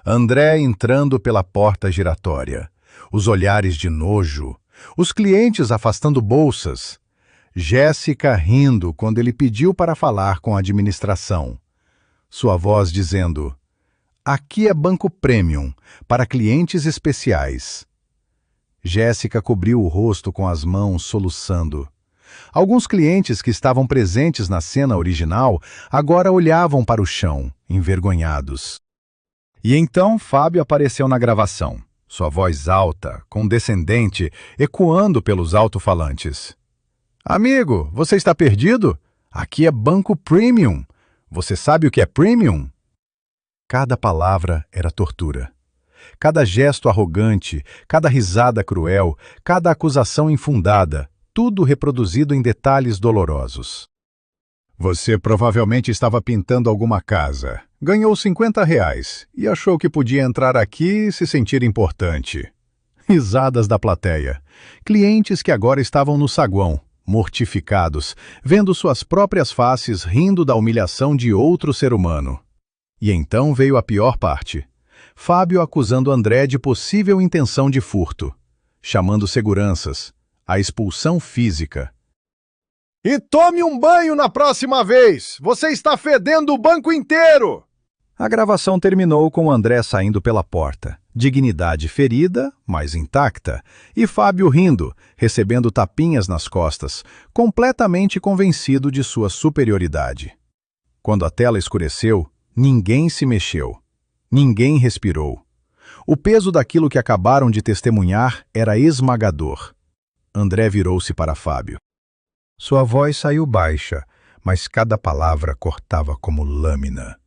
André entrando pela porta giratória, os olhares de nojo, os clientes afastando bolsas, Jéssica rindo quando ele pediu para falar com a administração. Sua voz dizendo: "Aqui é Banco Premium, para clientes especiais." Jéssica cobriu o rosto com as mãos, soluçando. Alguns clientes que estavam presentes na cena original agora olhavam para o chão, envergonhados. E então Fábio apareceu na gravação, sua voz alta, condescendente, ecoando pelos alto-falantes. "Amigo, você está perdido? Aqui é Banco Premium. Você sabe o que é Premium?" Cada palavra era tortura. Cada gesto arrogante, cada risada cruel, cada acusação infundada, tudo reproduzido em detalhes dolorosos. "Você provavelmente estava pintando alguma casa, ganhou R$ 50 e achou que podia entrar aqui e se sentir importante." Risadas da plateia. Clientes que agora estavam no saguão, mortificados, vendo suas próprias faces rindo da humilhação de outro ser humano. E então veio a pior parte. Fábio acusando André de possível intenção de furto, chamando seguranças, a expulsão física. "E tome um banho na próxima vez! Você está fedendo o banco inteiro!" A gravação terminou com André saindo pela porta, dignidade ferida, mas intacta, e Fábio rindo, recebendo tapinhas nas costas, completamente convencido de sua superioridade. Quando a tela escureceu, ninguém se mexeu. Ninguém respirou. O peso daquilo que acabaram de testemunhar era esmagador. André virou-se para Fábio. Sua voz saiu baixa, mas cada palavra cortava como lâmina.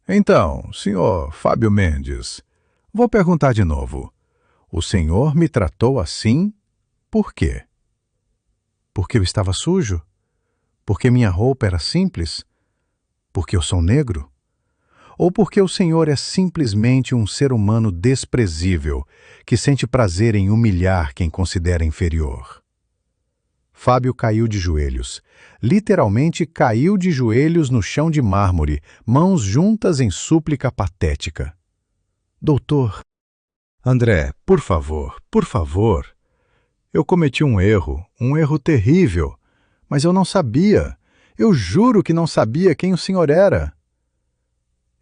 "Então, senhor Fábio Mendes, vou perguntar de novo. O senhor me tratou assim? Por quê? Porque eu estava sujo? Porque minha roupa era simples? Porque eu sou negro? Ou porque o senhor é simplesmente um ser humano desprezível, que sente prazer em humilhar quem considera inferior?" Fábio caiu de joelhos. Literalmente caiu de joelhos no chão de mármore, mãos juntas em súplica patética. "Doutor, André, por favor, por favor. Eu cometi um erro terrível, mas eu não sabia. Eu juro que não sabia quem o senhor era."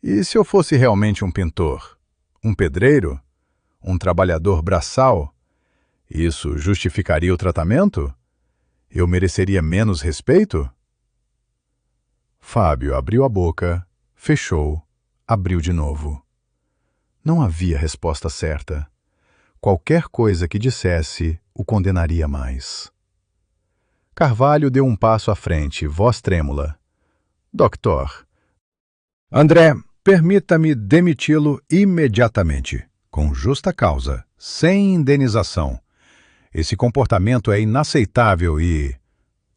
"E se eu fosse realmente um pintor? Um pedreiro? Um trabalhador braçal? Isso justificaria o tratamento? Eu mereceria menos respeito?" Fábio abriu a boca, fechou, abriu de novo. Não havia resposta certa. Qualquer coisa que dissesse o condenaria mais. Carvalho deu um passo à frente, voz trêmula. "Doutor, André, permita-me demiti-lo imediatamente, com justa causa, sem indenização. Esse comportamento é inaceitável e..."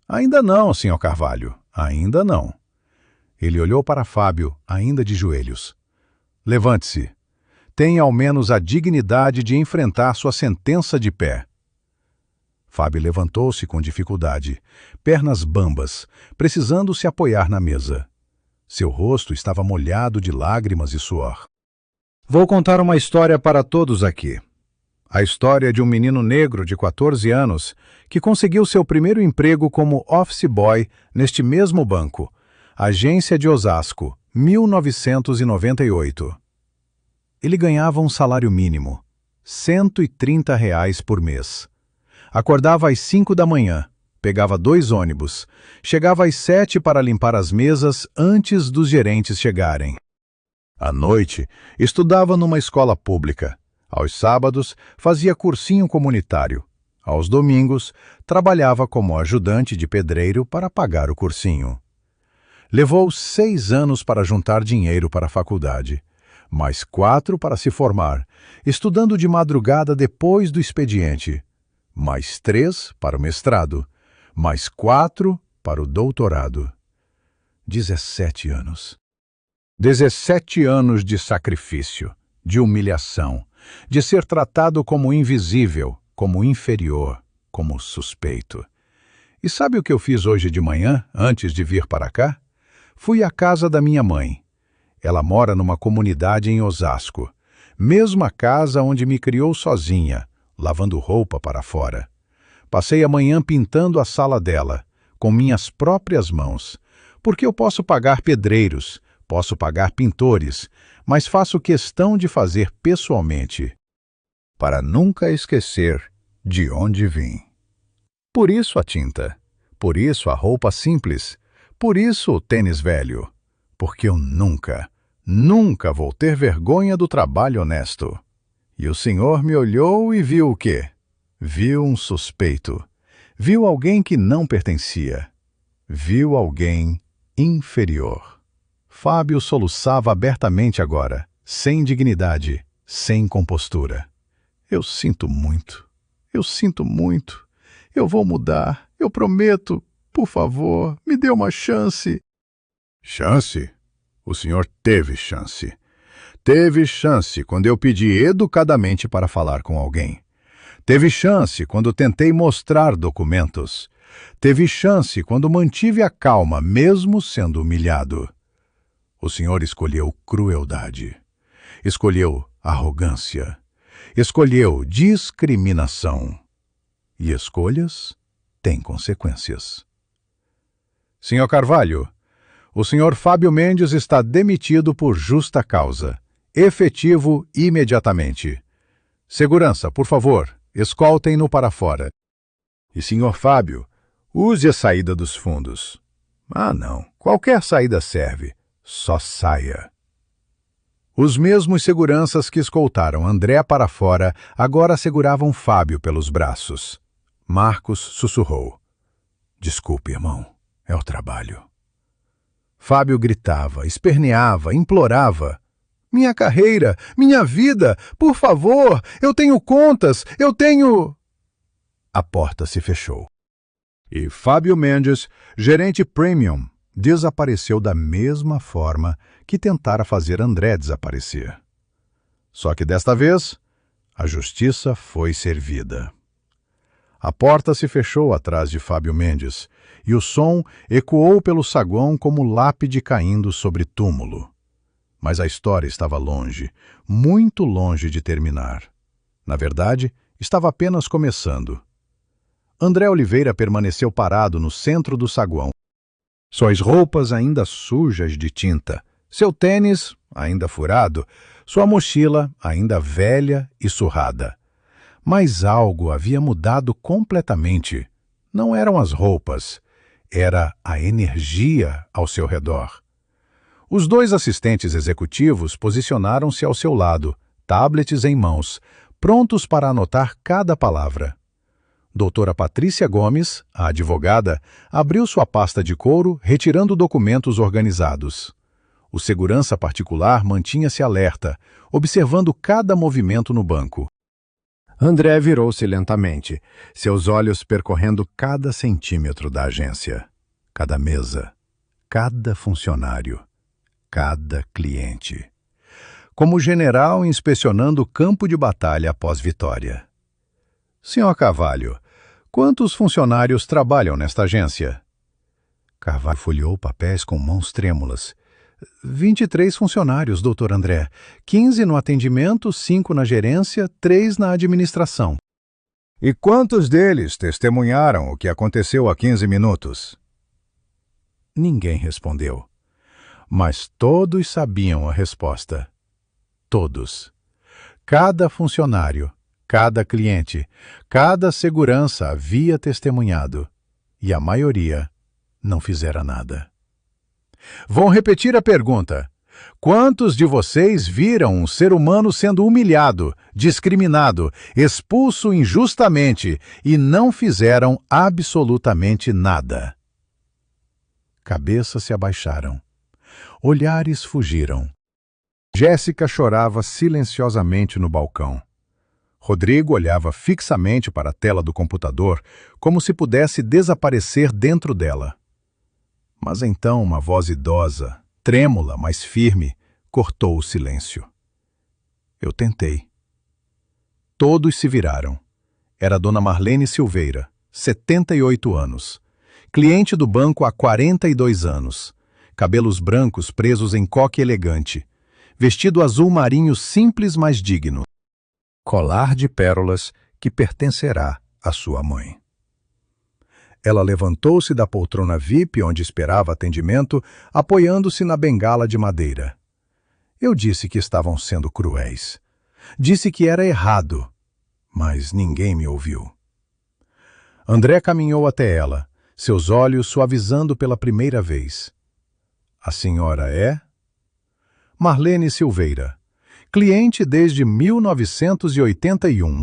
"Ainda não, Sr. Carvalho, ainda não." Ele olhou para Fábio, ainda de joelhos. "Levante-se. Tenha ao menos a dignidade de enfrentar sua sentença de pé." Fábio levantou-se com dificuldade, pernas bambas, precisando se apoiar na mesa. Seu rosto estava molhado de lágrimas e suor. "Vou contar uma história para todos aqui. A história de um menino negro de 14 anos que conseguiu seu primeiro emprego como office boy neste mesmo banco, Agência de Osasco, 1998. Ele ganhava um salário mínimo, R$ 130 por mês. Acordava às 5 da manhã, pegava 2 ônibus, chegava às 7 para limpar as mesas antes dos gerentes chegarem. À noite, estudava numa escola pública. Aos sábados, fazia cursinho comunitário. Aos domingos, trabalhava como ajudante de pedreiro para pagar o cursinho. Levou 6 anos para juntar dinheiro para a faculdade, mais 4 para se formar, estudando de madrugada depois do expediente, mais 3 para o mestrado, mais 4 para o doutorado. 17 anos. 17 anos de sacrifício, de humilhação, de ser tratado como invisível, como inferior, como suspeito. E sabe o que eu fiz hoje de manhã, antes de vir para cá? Fui à casa da minha mãe. Ela mora numa comunidade em Osasco. Mesma casa onde me criou sozinha, lavando roupa para fora. Passei a manhã pintando a sala dela, com minhas próprias mãos. Porque eu posso pagar pedreiros, posso pagar pintores, mas faço questão de fazer pessoalmente, para nunca esquecer de onde vim. Por isso a tinta, por isso a roupa simples, por isso o tênis velho, porque eu nunca vou ter vergonha do trabalho honesto. E o senhor me olhou e viu o quê? Viu um suspeito, viu alguém que não pertencia, viu alguém inferior. Fábio soluçava abertamente agora, sem dignidade, sem compostura. Eu sinto muito, eu vou mudar, eu prometo, por favor, me dê uma chance. Chance? O senhor teve chance. Teve chance quando eu pedi educadamente para falar com alguém. Teve chance quando tentei mostrar documentos. Teve chance quando mantive a calma, mesmo sendo humilhado. O senhor escolheu crueldade. Escolheu arrogância. Escolheu discriminação. E escolhas têm consequências. Senhor Carvalho, o senhor Fábio Mendes está demitido por justa causa. Efetivo imediatamente. Segurança, por favor, escoltem-no para fora. E senhor Fábio, use a saída dos fundos. Ah, não, qualquer saída serve. Só saia. Os mesmos seguranças que escoltaram André para fora agora seguravam Fábio pelos braços. Marcos sussurrou. Desculpe, irmão, é o trabalho. Fábio gritava, esperneava, implorava. Minha carreira, minha vida, por favor, eu tenho contas, eu tenho... A porta se fechou. E Fábio Mendes, gerente premium, desapareceu da mesma forma que tentara fazer André desaparecer. Só que desta vez, a justiça foi servida. A porta se fechou atrás de Fábio Mendes e o som ecoou pelo saguão como lápide caindo sobre túmulo. Mas a história estava longe, muito longe de terminar. Na verdade, estava apenas começando. André Oliveira permaneceu parado no centro do saguão, suas roupas ainda sujas de tinta, seu tênis ainda furado, sua mochila ainda velha e surrada. Mas algo havia mudado completamente. Não eram as roupas, era a energia ao seu redor. Os dois assistentes executivos posicionaram-se ao seu lado, tablets em mãos, prontos para anotar cada palavra. Doutora Patrícia Gomes, a advogada, abriu sua pasta de couro, retirando documentos organizados. O segurança particular mantinha-se alerta, observando cada movimento no banco. André virou-se lentamente, seus olhos percorrendo cada centímetro da agência, cada mesa, cada funcionário, cada cliente. Como general inspecionando o campo de batalha após vitória. Senhor Carvalho, quantos funcionários trabalham nesta agência? Carvalho folheou papéis com mãos trêmulas. 23 funcionários, doutor André. 15 no atendimento, 5 na gerência, 3 na administração. E quantos deles testemunharam o que aconteceu há 15 minutos? Ninguém respondeu. Mas todos sabiam a resposta. Todos. Cada funcionário, cada cliente, cada segurança havia testemunhado. E a maioria não fizera nada. Vou repetir a pergunta. Quantos de vocês viram um ser humano sendo humilhado, discriminado, expulso injustamente e não fizeram absolutamente nada? Cabeças se abaixaram. Olhares fugiram. Jéssica chorava silenciosamente no balcão. Rodrigo olhava fixamente para a tela do computador, como se pudesse desaparecer dentro dela. Mas então uma voz idosa, trêmula, mas firme, cortou o silêncio. Eu tentei. Todos se viraram. Era Dona Marlene Silveira, 78 anos. cliente do banco há 42 anos. Cabelos brancos presos em coque elegante. Vestido azul marinho simples, mas digno. Colar de pérolas que pertencerá à sua mãe. Ela levantou-se da poltrona VIP onde esperava atendimento, apoiando-se na bengala de madeira. Eu disse que estavam sendo cruéis. Disse que era errado, mas ninguém me ouviu. André caminhou até ela, seus olhos suavizando pela primeira vez. A senhora é? Marlene Silveira, cliente desde 1981.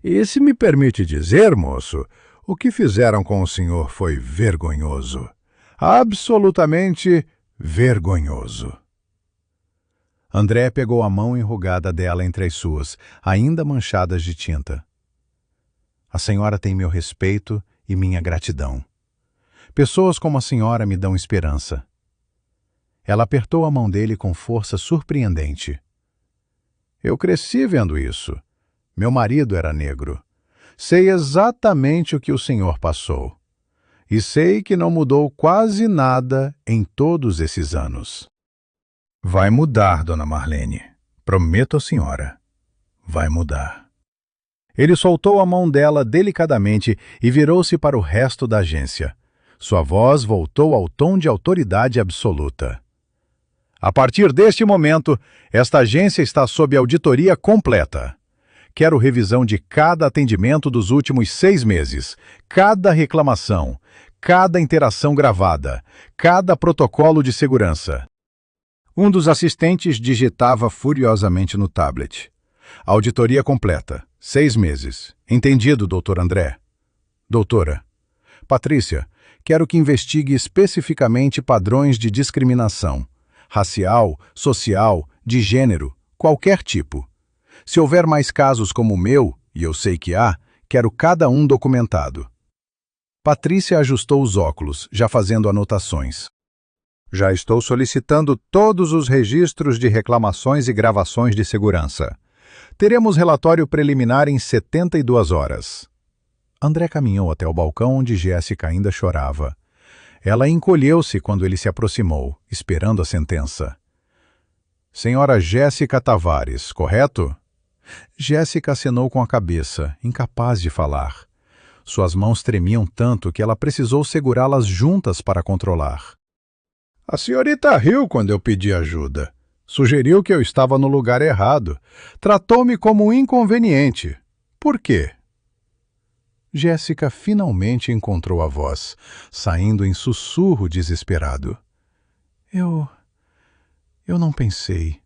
E se me permite dizer, moço, o que fizeram com o senhor foi vergonhoso. Absolutamente vergonhoso. André pegou a mão enrugada dela entre as suas, ainda manchadas de tinta. A senhora tem meu respeito e minha gratidão. Pessoas como a senhora me dão esperança. Ela apertou a mão dele com força surpreendente. Eu cresci vendo isso. Meu marido era negro. Sei exatamente o que o senhor passou. E sei que não mudou quase nada em todos esses anos. Vai mudar, dona Marlene. Prometo à senhora. Vai mudar. Ele soltou a mão dela delicadamente e virou-se para o resto da agência. Sua voz voltou ao tom de autoridade absoluta. A partir deste momento, esta agência está sob auditoria completa. Quero revisão de cada atendimento dos últimos 6 meses, cada reclamação, cada interação gravada, cada protocolo de segurança. Um dos assistentes digitava furiosamente no tablet. Auditoria completa, 6 meses. Entendido, doutor André. Doutora. Patrícia, quero que investigue especificamente padrões de discriminação. Racial, social, de gênero, qualquer tipo. Se houver mais casos como o meu, e eu sei que há, quero cada um documentado. Patrícia ajustou os óculos, já fazendo anotações. Já estou solicitando todos os registros de reclamações e gravações de segurança. Teremos relatório preliminar em 72 horas. André caminhou até o balcão onde Jéssica ainda chorava. Ela encolheu-se quando ele se aproximou, esperando a sentença. Senhora Jéssica Tavares, correto? Jéssica acenou com a cabeça, incapaz de falar. Suas mãos tremiam tanto que ela precisou segurá-las juntas para controlar. A senhorita riu quando eu pedi ajuda. Sugeriu que eu estava no lugar errado. Tratou-me como um inconveniente. Por quê? Jéssica finalmente encontrou a voz, saindo em sussurro desesperado. Eu não pensei.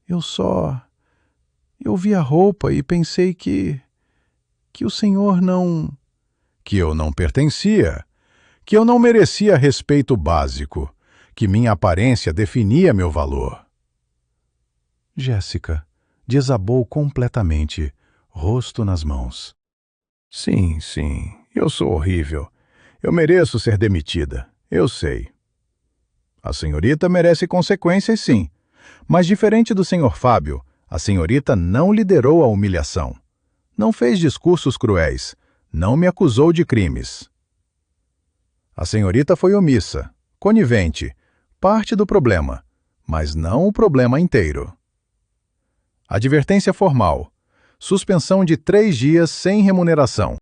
Eu vi a roupa e pensei que o senhor não... Que eu não pertencia, que eu não merecia respeito básico, que minha aparência definia meu valor. Jéssica desabou completamente, rosto nas mãos. Sim, eu sou horrível. Eu mereço ser demitida, eu sei. A senhorita merece consequências, sim. Mas diferente do senhor Fábio, a senhorita não liderou a humilhação. Não fez discursos cruéis. Não me acusou de crimes. A senhorita foi omissa, conivente, parte do problema, mas não o problema inteiro. Advertência formal. Suspensão de 3 dias sem remuneração.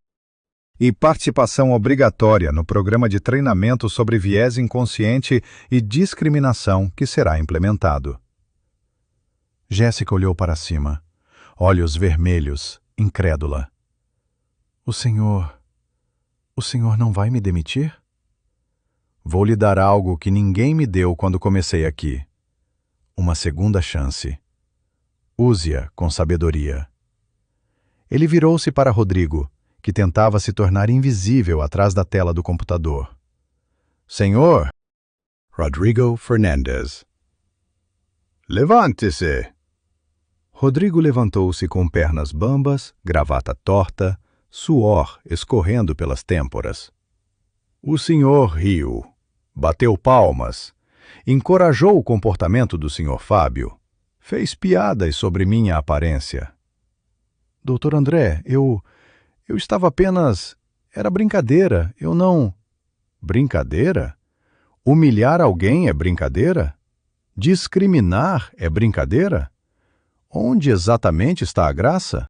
E participação obrigatória no programa de treinamento sobre viés inconsciente e discriminação que será implementado. Jéssica olhou para cima, olhos vermelhos, incrédula. O senhor não vai me demitir? Vou lhe dar algo que ninguém me deu quando comecei aqui. Uma segunda chance. Use-a com sabedoria. Ele virou-se para Rodrigo, que tentava se tornar invisível atrás da tela do computador. Senhor! Rodrigo Fernandes. Levante-se! Rodrigo levantou-se com pernas bambas, gravata torta, suor escorrendo pelas têmporas. O senhor riu, bateu palmas, encorajou o comportamento do senhor Fábio, fez piadas sobre minha aparência. Doutor André, eu estava apenas... Era brincadeira, eu não... Brincadeira? Humilhar alguém é brincadeira? Discriminar é brincadeira? Onde exatamente está a graça?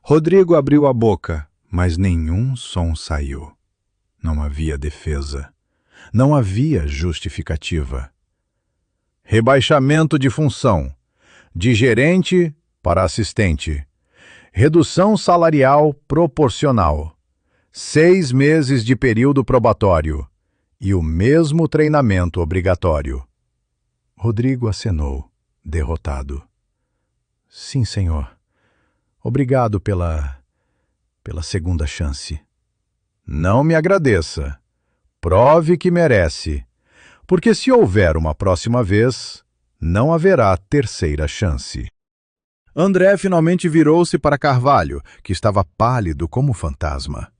Rodrigo abriu a boca, mas nenhum som saiu. Não havia defesa. Não havia justificativa. Rebaixamento de função. De gerente para assistente. Redução salarial proporcional. 6 meses de período probatório. E o mesmo treinamento obrigatório. Rodrigo acenou, derrotado. Sim, senhor. Obrigado pela segunda chance. Não me agradeça. Prove que merece. Porque se houver uma próxima vez, não haverá terceira chance. André finalmente virou-se para Carvalho, que estava pálido como fantasma.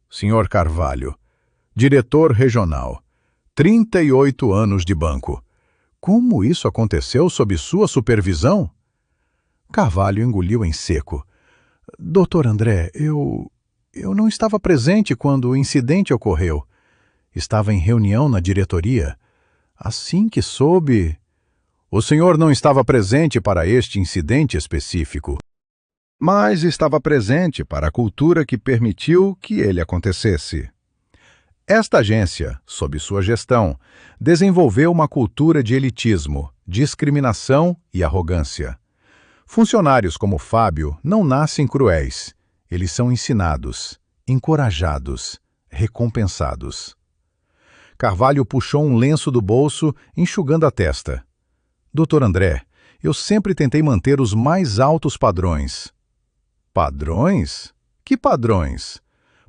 Senhor Carvalho, diretor regional, 38 anos de banco. Como isso aconteceu sob sua supervisão? Carvalho engoliu em seco. Doutor André, eu não estava presente quando o incidente ocorreu. Estava em reunião na diretoria. Assim que soube... O senhor não estava presente para este incidente específico, mas estava presente para a cultura que permitiu que ele acontecesse. Esta agência, sob sua gestão, desenvolveu uma cultura de elitismo, discriminação e arrogância. Funcionários como Fábio não nascem cruéis. Eles são ensinados, encorajados, recompensados. Carvalho puxou um lenço do bolso, enxugando a testa. Doutor André, eu sempre tentei manter os mais altos padrões. Padrões? Que padrões?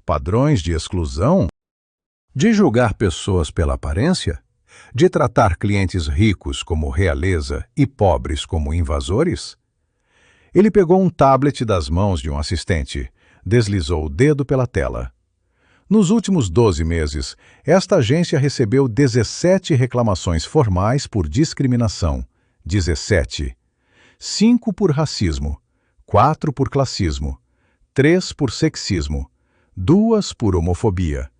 Padrões de exclusão? De julgar pessoas pela aparência? De tratar clientes ricos como realeza e pobres como invasores? Ele pegou um tablet das mãos de um assistente, deslizou o dedo pela tela. Nos últimos 12 meses, esta agência recebeu 17 reclamações formais por discriminação. 17. 5 por racismo, 4 por classismo, 3 por sexismo, 2 por homofobia,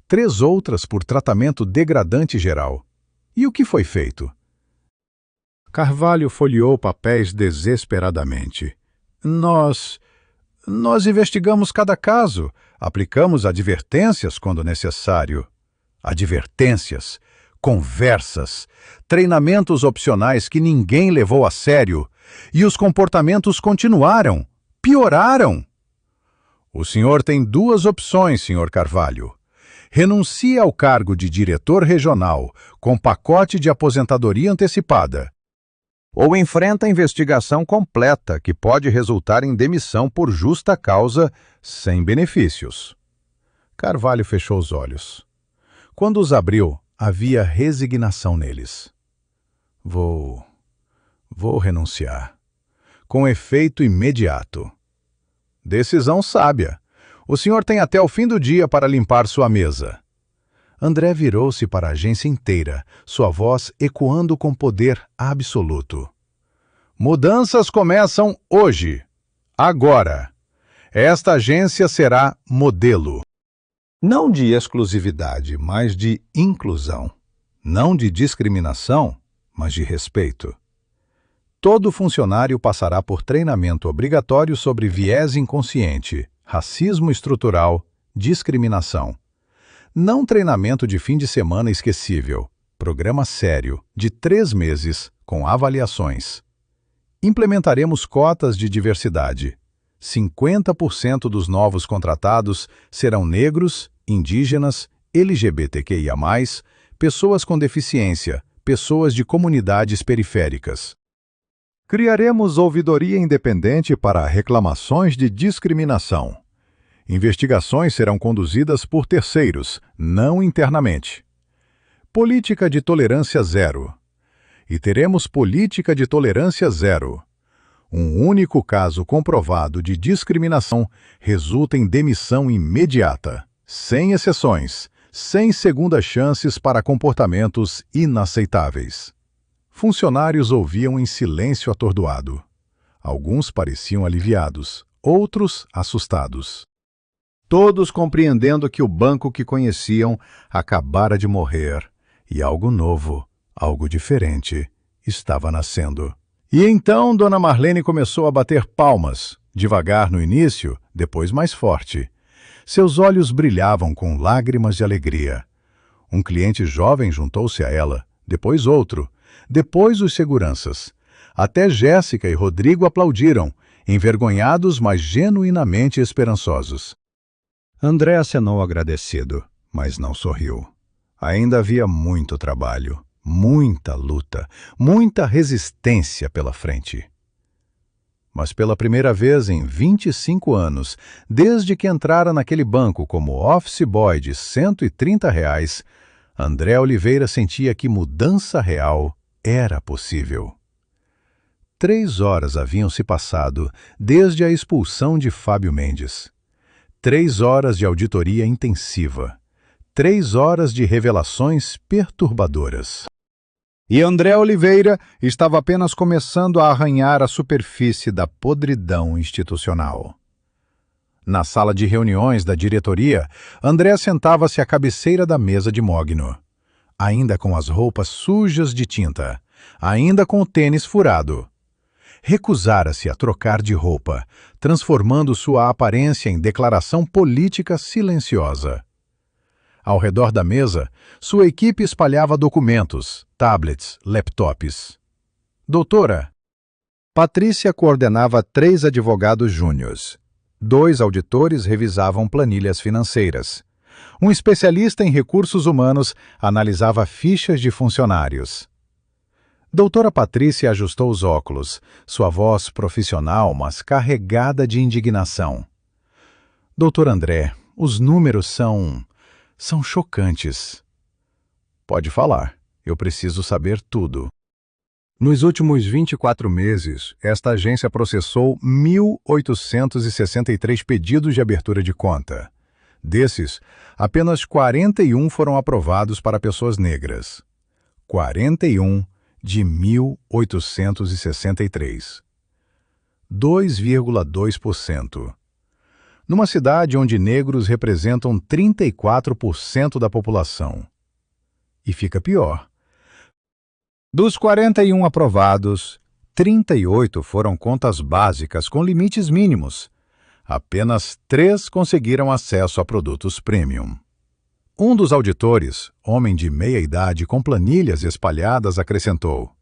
3 outras por tratamento degradante geral. E o que foi feito? Carvalho folheou papéis desesperadamente. Nós investigamos cada caso, aplicamos advertências quando necessário. Advertências, conversas, treinamentos opcionais que ninguém levou a sério, e os comportamentos continuaram, pioraram. O senhor tem 2 opções, senhor Carvalho. Renuncie ao cargo de diretor regional com pacote de aposentadoria antecipada, ou enfrenta a investigação completa que pode resultar em demissão por justa causa, sem benefícios. Carvalho fechou os olhos. Quando os abriu, havia resignação neles. Vou renunciar. Com efeito imediato. Decisão sábia. O senhor tem até o fim do dia para limpar sua mesa. André virou-se para a agência inteira, sua voz ecoando com poder absoluto. Mudanças começam hoje. Agora. Esta agência será modelo. Não de exclusividade, mas de inclusão. Não de discriminação, mas de respeito. Todo funcionário passará por treinamento obrigatório sobre viés inconsciente, racismo estrutural, discriminação. Não treinamento de fim de semana esquecível. Programa sério, de 3 meses, com avaliações. Implementaremos cotas de diversidade. 50% dos novos contratados serão negros, indígenas, LGBTQIA+, pessoas com deficiência, pessoas de comunidades periféricas. Criaremos ouvidoria independente para reclamações de discriminação. Investigações serão conduzidas por terceiros, não internamente. Política de tolerância zero. E teremos política de tolerância zero. Um único caso comprovado de discriminação resulta em demissão imediata, sem exceções, sem segundas chances para comportamentos inaceitáveis. Funcionários ouviam em silêncio atordoado. Alguns pareciam aliviados, outros assustados. todos compreendendo que o banco que conheciam acabara de morrer e algo novo, algo diferente, estava nascendo. E então Dona Marlene começou a bater palmas, devagar no início, depois mais forte. Seus olhos brilhavam com lágrimas de alegria. Um cliente jovem juntou-se a ela, depois outro, depois os seguranças. Até Jéssica e Rodrigo aplaudiram, envergonhados, mas genuinamente esperançosos. André acenou agradecido, mas não sorriu. Ainda havia muito trabalho, muita luta, muita resistência pela frente. Mas pela primeira vez em 25 anos, desde que entrara naquele banco como office boy de R$ 130, André Oliveira sentia que mudança real era possível. 3 horas haviam se passado desde a expulsão de Fábio Mendes. 3 horas de auditoria intensiva. 3 horas de revelações perturbadoras. E André Oliveira estava apenas começando a arranhar a superfície da podridão institucional. Na sala de reuniões da diretoria, André sentava-se à cabeceira da mesa de mogno, ainda com as roupas sujas de tinta, ainda com o tênis furado. Recusara-se a trocar de roupa, transformando sua aparência em declaração política silenciosa. Ao redor da mesa, sua equipe espalhava documentos, tablets, laptops. Doutora, Patrícia coordenava 3 advogados júniores. 2 auditores revisavam planilhas financeiras. Um especialista em recursos humanos analisava fichas de funcionários. Doutora Patrícia ajustou os óculos, sua voz profissional, mas carregada de indignação. Doutor André, os números são chocantes. Pode falar, eu preciso saber tudo. Nos últimos 24 meses, esta agência processou 1.863 pedidos de abertura de conta. Desses, apenas 41 foram aprovados para pessoas negras. 41 de 1.863. 2,2%. Numa cidade onde negros representam 34% da população. E fica pior. Dos 41 aprovados, 38 foram contas básicas com limites mínimos. Apenas 3 conseguiram acesso a produtos premium. Um dos auditores, homem de meia-idade com planilhas espalhadas, acrescentou: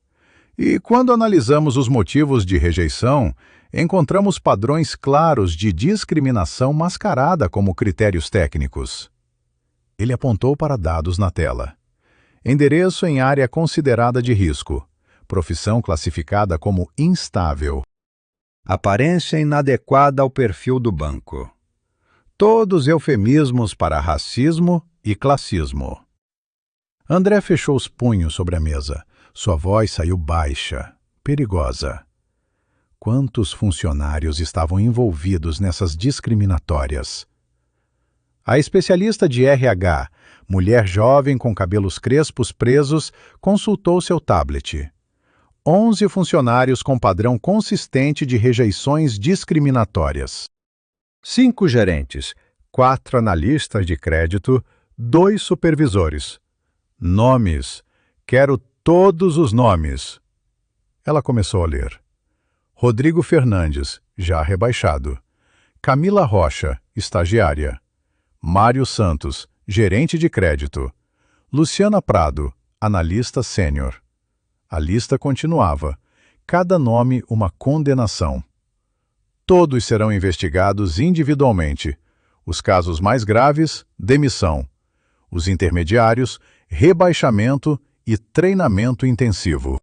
"E quando analisamos os motivos de rejeição, encontramos padrões claros de discriminação mascarada como critérios técnicos." Ele apontou para dados na tela. Endereço em área considerada de risco. Profissão classificada como instável. Aparência inadequada ao perfil do banco. Todos eufemismos para racismo e classismo. André fechou os punhos sobre a mesa. Sua voz saiu baixa, perigosa. Quantos funcionários estavam envolvidos nessas discriminatórias? A especialista de RH, mulher jovem com cabelos crespos presos, consultou seu tablet. 11 funcionários com padrão consistente de rejeições discriminatórias. 5 gerentes, 4 analistas de crédito, 2 supervisores. Nomes. Quero todos os nomes. Ela começou a ler. Rodrigo Fernandes, já rebaixado. Camila Rocha, estagiária. Mário Santos, gerente de crédito. Luciana Prado, analista sênior. A lista continuava. Cada nome uma condenação. Todos serão investigados individualmente. Os casos mais graves, demissão. Os intermediários, rebaixamento e treinamento intensivo.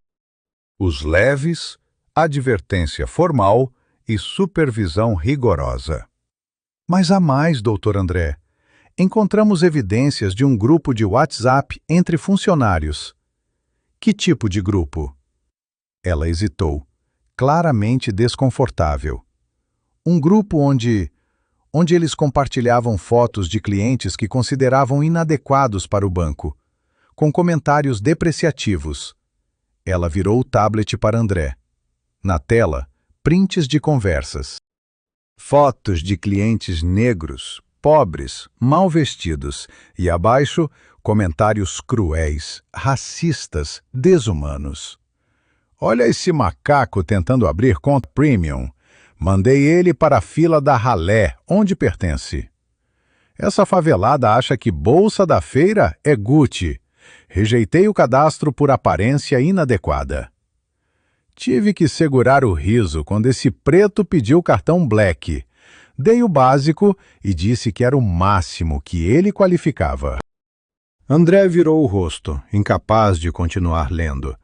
Os leves, advertência formal e supervisão rigorosa. Mas há mais, doutor André. Encontramos evidências de um grupo de WhatsApp entre funcionários. Que tipo de grupo? Ela hesitou, claramente desconfortável. Um grupo onde eles compartilhavam fotos de clientes que consideravam inadequados para o banco, com comentários depreciativos. Ela virou o tablet para André. Na tela, prints de conversas. Fotos de clientes negros pobres, mal vestidos, e abaixo, comentários cruéis, racistas, desumanos. Olha esse macaco tentando abrir conta premium. Mandei ele para a fila da ralé, onde pertence. Essa favelada acha que bolsa da feira é Gucci. Rejeitei o cadastro por aparência inadequada. Tive que segurar o riso quando esse preto pediu cartão Black. Dei o básico e disse que era o máximo que ele qualificava. André virou o rosto, incapaz de continuar lendo.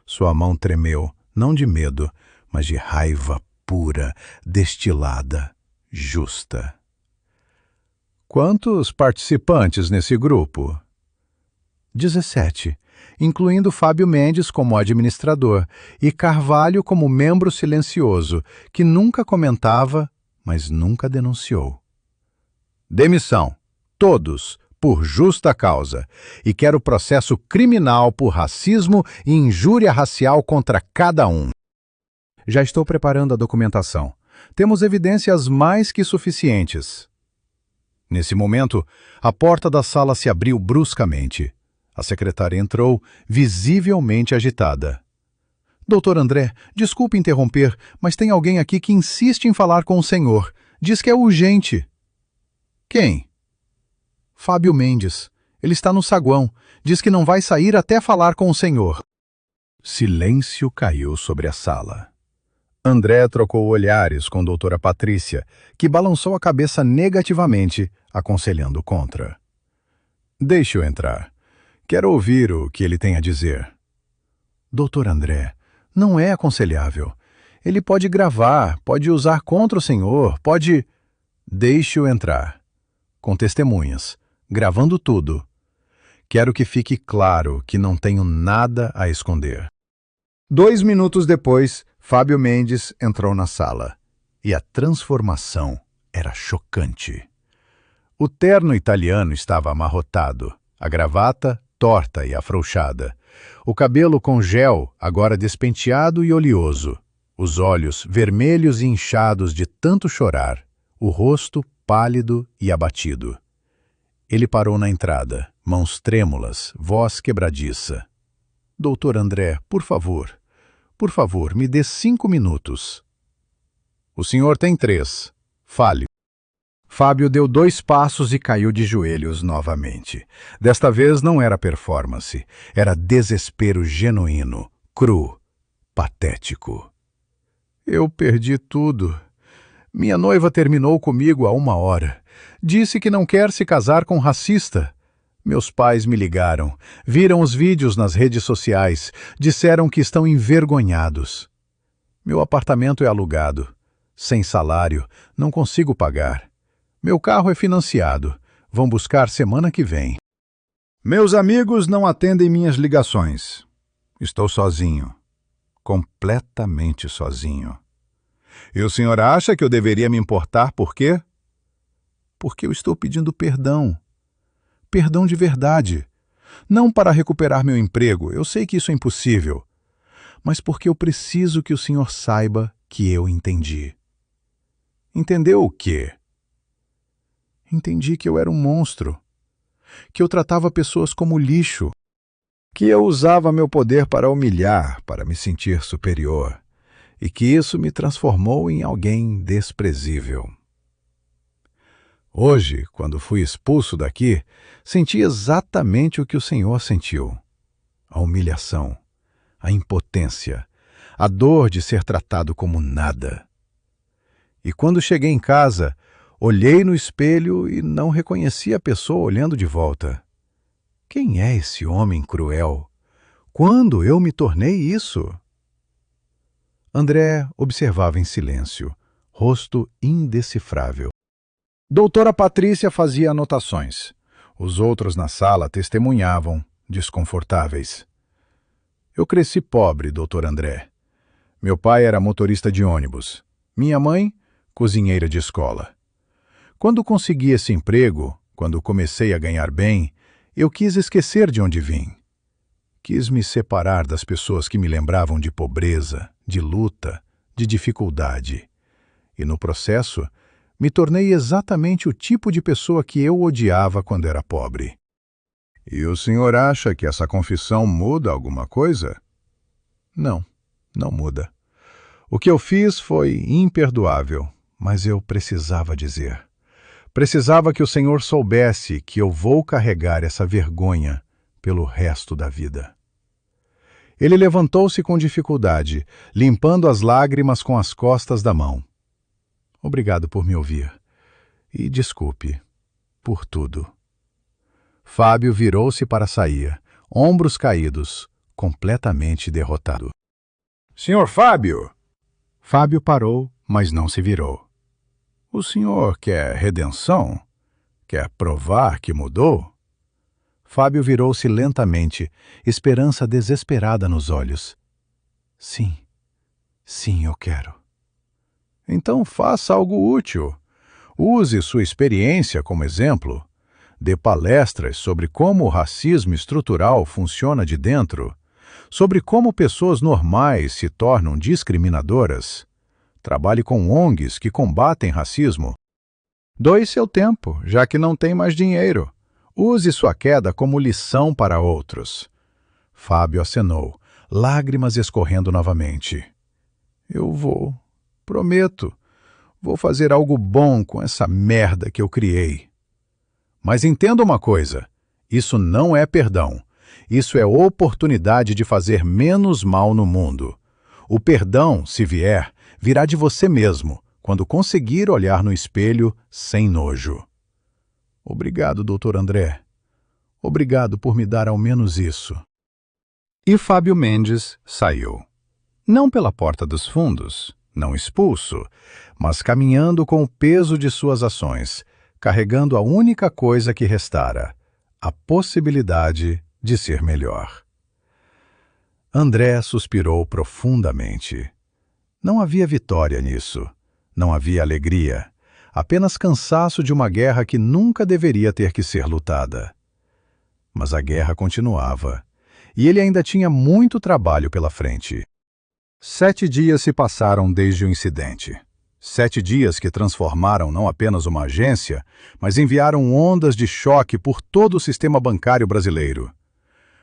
Sua mão tremeu, não de medo, mas de raiva pura, destilada, justa. Quantos participantes nesse grupo? 17, incluindo Fábio Mendes como administrador e Carvalho como membro silencioso, que nunca comentava, mas nunca denunciou. Demissão. Todos, por justa causa. E quero processo criminal por racismo e injúria racial contra cada um. Já estou preparando a documentação. Temos evidências mais que suficientes. Nesse momento, a porta da sala se abriu bruscamente. A secretária entrou, visivelmente agitada. Doutor André, desculpe interromper, mas tem alguém aqui que insiste em falar com o senhor. Diz que é urgente. Quem? Fábio Mendes. Ele está no saguão. Diz que não vai sair até falar com o senhor. Silêncio caiu sobre a sala. André trocou olhares com doutora Patrícia, que balançou a cabeça negativamente, aconselhando contra. Deixe-o entrar. Quero ouvir o que ele tem a dizer. Doutor André, não é aconselhável. Ele pode gravar, pode usar contra o senhor, pode... Deixe-o entrar. Com testemunhas, gravando tudo. Quero que fique claro que não tenho nada a esconder. 2 minutos depois, Fábio Mendes entrou na sala. E a transformação era chocante. O terno italiano estava amarrotado, a gravata torta e afrouxada, o cabelo com gel agora despenteado e oleoso, os olhos vermelhos e inchados de tanto chorar, o rosto pálido e abatido. Ele parou na entrada, mãos trêmulas, voz quebradiça. Doutor André, por favor, me dê 5 minutos. O senhor tem 3. Fale. Fábio deu 2 passos e caiu de joelhos novamente. Desta vez não era performance, era desespero genuíno, cru, patético. Eu perdi tudo. Minha noiva terminou comigo há 1 hora. Disse que não quer se casar com racista. Meus pais me ligaram, viram os vídeos nas redes sociais, disseram que estão envergonhados. Meu apartamento é alugado. Sem salário, não consigo pagar. Meu carro é financiado. Vão buscar semana que vem. Meus amigos não atendem minhas ligações. Estou sozinho. Completamente sozinho. E o senhor acha que eu deveria me importar por quê? Porque eu estou pedindo perdão. Perdão de verdade. Não para recuperar meu emprego, eu sei que isso é impossível. Mas porque eu preciso que o senhor saiba que eu entendi. Entendeu o quê? Entendi que eu era um monstro, que eu tratava pessoas como lixo, que eu usava meu poder para humilhar, para me sentir superior, e que isso me transformou em alguém desprezível. Hoje, quando fui expulso daqui, senti exatamente o que o senhor sentiu. A humilhação, a impotência, a dor de ser tratado como nada. E quando cheguei em casa, olhei no espelho e não reconheci a pessoa olhando de volta. Quem é esse homem cruel? Quando eu me tornei isso? André observava em silêncio, rosto indecifrável. Doutora Patrícia fazia anotações. Os outros na sala testemunhavam, desconfortáveis. Eu cresci pobre, doutor André. Meu pai era motorista de ônibus. Minha mãe, cozinheira de escola. Quando consegui esse emprego, quando comecei a ganhar bem, eu quis esquecer de onde vim. Quis me separar das pessoas que me lembravam de pobreza, de luta, de dificuldade. E no processo, Me tornei exatamente o tipo de pessoa que eu odiava quando era pobre. E o senhor acha que essa confissão muda alguma coisa? Não, não muda. O que eu fiz foi imperdoável, mas eu precisava dizer. Precisava que o senhor soubesse que eu vou carregar essa vergonha pelo resto da vida. Ele levantou-se com dificuldade, limpando as lágrimas com as costas da mão. Obrigado por me ouvir. E desculpe por tudo. Fábio virou-se para sair, ombros caídos, completamente derrotado. Senhor Fábio! Fábio parou, mas não se virou. O senhor quer redenção? Quer provar que mudou? Fábio virou-se lentamente, esperança desesperada nos olhos. Sim, sim, eu quero. Então faça algo útil. Use sua experiência como exemplo. Dê palestras sobre como o racismo estrutural funciona de dentro, sobre como pessoas normais se tornam discriminadoras. Trabalhe com ONGs que combatem racismo. Doe seu tempo, já que não tem mais dinheiro. Use sua queda como lição para outros. Fábio acenou, lágrimas escorrendo novamente. Eu vou, prometo. Vou fazer algo bom com essa merda que eu criei. Mas entenda uma coisa, isso não é perdão. Isso é oportunidade de fazer menos mal no mundo. O perdão, se vier, virá de você mesmo, quando conseguir olhar no espelho sem nojo. Obrigado, Dr. André. Obrigado por me dar ao menos isso. E Fábio Mendes saiu. Não pela porta dos fundos, não expulso, mas caminhando com o peso de suas ações, carregando a única coisa que restara, a possibilidade de ser melhor. André suspirou profundamente. Não havia vitória nisso, não havia alegria, apenas cansaço de uma guerra que nunca deveria ter que ser lutada. Mas a guerra continuava, e ele ainda tinha muito trabalho pela frente. 7 dias se passaram desde o incidente. 7 dias que transformaram não apenas uma agência, mas enviaram ondas de choque por todo o sistema bancário brasileiro.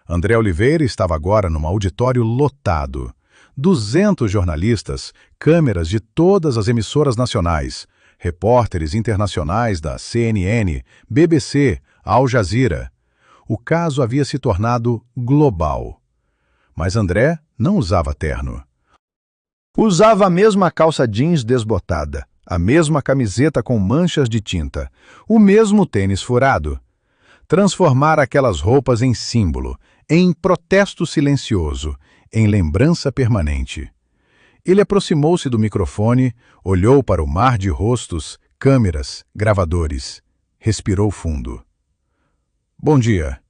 André Oliveira estava agora num auditório lotado. 200 jornalistas, câmeras de todas as emissoras nacionais, repórteres internacionais da CNN, BBC, Al Jazeera. O caso havia se tornado global. Mas André não usava terno. Usava a mesma calça jeans desbotada, a mesma camiseta com manchas de tinta, o mesmo tênis furado. Transformar aquelas roupas em símbolo, em protesto silencioso, em lembrança permanente. Ele aproximou-se do microfone, olhou para o mar de rostos, câmeras, gravadores. Respirou fundo. Bom dia.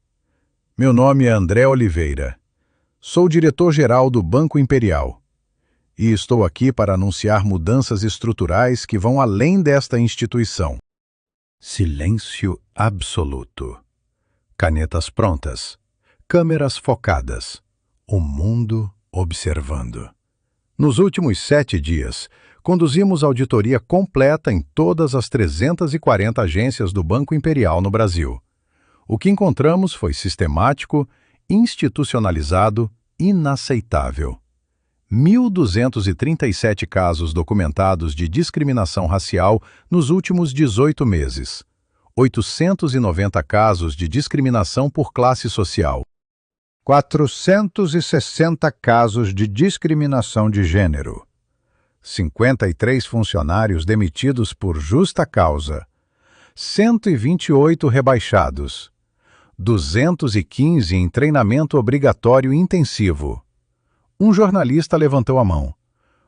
Meu nome é André Oliveira. Sou diretor-geral do Banco Imperial. E estou aqui para anunciar mudanças estruturais que vão além desta instituição. Silêncio absoluto. Canetas prontas. Câmeras focadas. O mundo observando. Nos últimos 7 dias, conduzimos auditoria completa em todas as 340 agências do Banco Imperial no Brasil. O que encontramos foi sistemático, institucionalizado, inaceitável. 1.237 casos documentados de discriminação racial nos últimos 18 meses. 890 casos de discriminação por classe social. 460 casos de discriminação de gênero. 53 funcionários demitidos por justa causa. 128 rebaixados. 215 em treinamento obrigatório intensivo. Um jornalista levantou a mão.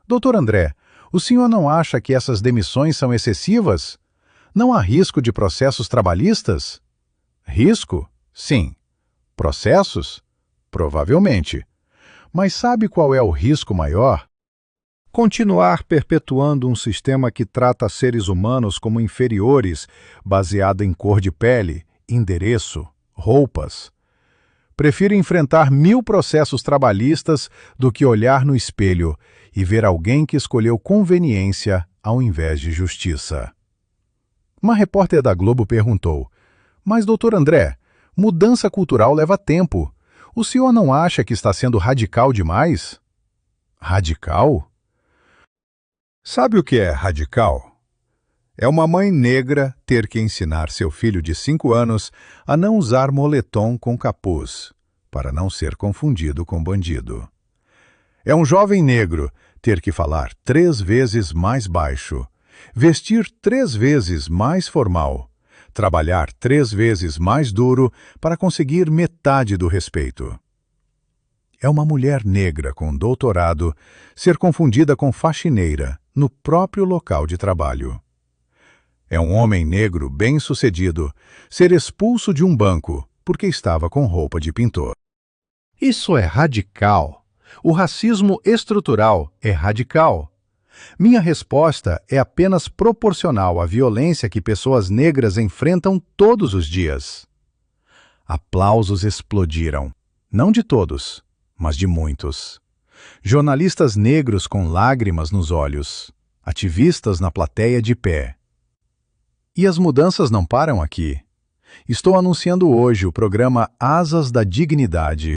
Doutor André, o senhor não acha que essas demissões são excessivas? Não há risco de processos trabalhistas? Risco? Sim. Processos? Provavelmente. Mas sabe qual é o risco maior? Continuar perpetuando um sistema que trata seres humanos como inferiores, baseado em cor de pele, endereço, roupas. Prefiro enfrentar 1000 processos trabalhistas do que olhar no espelho e ver alguém que escolheu conveniência ao invés de justiça. Uma repórter da Globo perguntou: "Mas, doutor André, mudança cultural leva tempo. O senhor não acha que está sendo radical demais?" Radical? Sabe o que é radical? É uma mãe negra ter que ensinar seu filho de 5 anos a não usar moletom com capuz, para não ser confundido com bandido. É um jovem negro ter que falar 3 vezes mais baixo, vestir 3 vezes mais formal, trabalhar 3 vezes mais duro para conseguir metade do respeito. É uma mulher negra com doutorado ser confundida com faxineira no próprio local de trabalho. É um homem negro bem-sucedido ser expulso de um banco porque estava com roupa de pintor. Isso é radical. O racismo estrutural é radical. Minha resposta é apenas proporcional à violência que pessoas negras enfrentam todos os dias. Aplausos explodiram. Não de todos, mas de muitos. Jornalistas negros com lágrimas nos olhos. Ativistas na plateia de pé. E as mudanças não param aqui. Estou anunciando hoje o programa Asas da Dignidade.